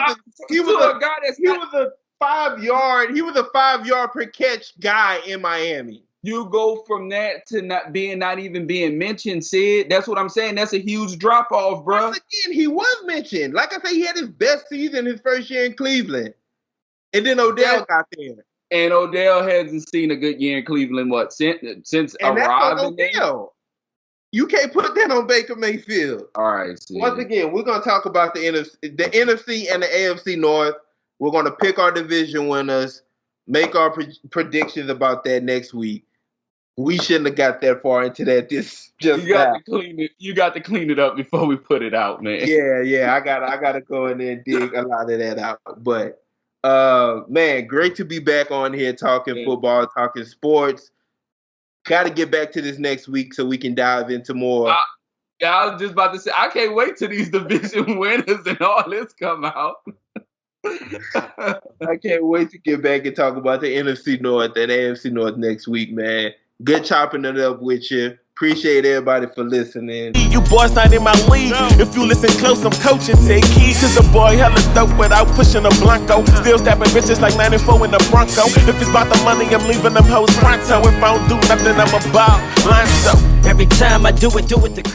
a 5-yard per catch guy in Miami. You go from that to not even being mentioned, Sid. That's what I'm saying. That's a huge drop off, bro. Once again, he was mentioned. Like I say, he had his best season his first year in Cleveland, and then Odell got there. And Odell hasn't seen a good year in Cleveland, since arriving there? You can't put that on Baker Mayfield. All right. See. Once again, we're going to talk about the NFC and the AFC North. We're going to pick our division winners, make our predictions about that next week. We shouldn't have got that far into that. You got to clean it up before we put it out, man. Yeah. I got to go in there and dig a lot of that out. But man, great to be back on here talking football, talking sports. Got to get back to this next week so we can dive into more. I was just about to say, I can't wait till these division winners and all this come out. I can't wait to get back and talk about the NFC North and AFC North next week, man. Good chopping it up with you. Appreciate everybody for listening. You boys not in my league. If you listen close, I'm coaching. Take keys, cause the boy hella dope without pushing a Blanco. Still stabbing bitches like 94 in the Bronco. If it's about the money, I'm leaving them hoes pronto. If I don't do nothing, I'm about line so. Every time I do it the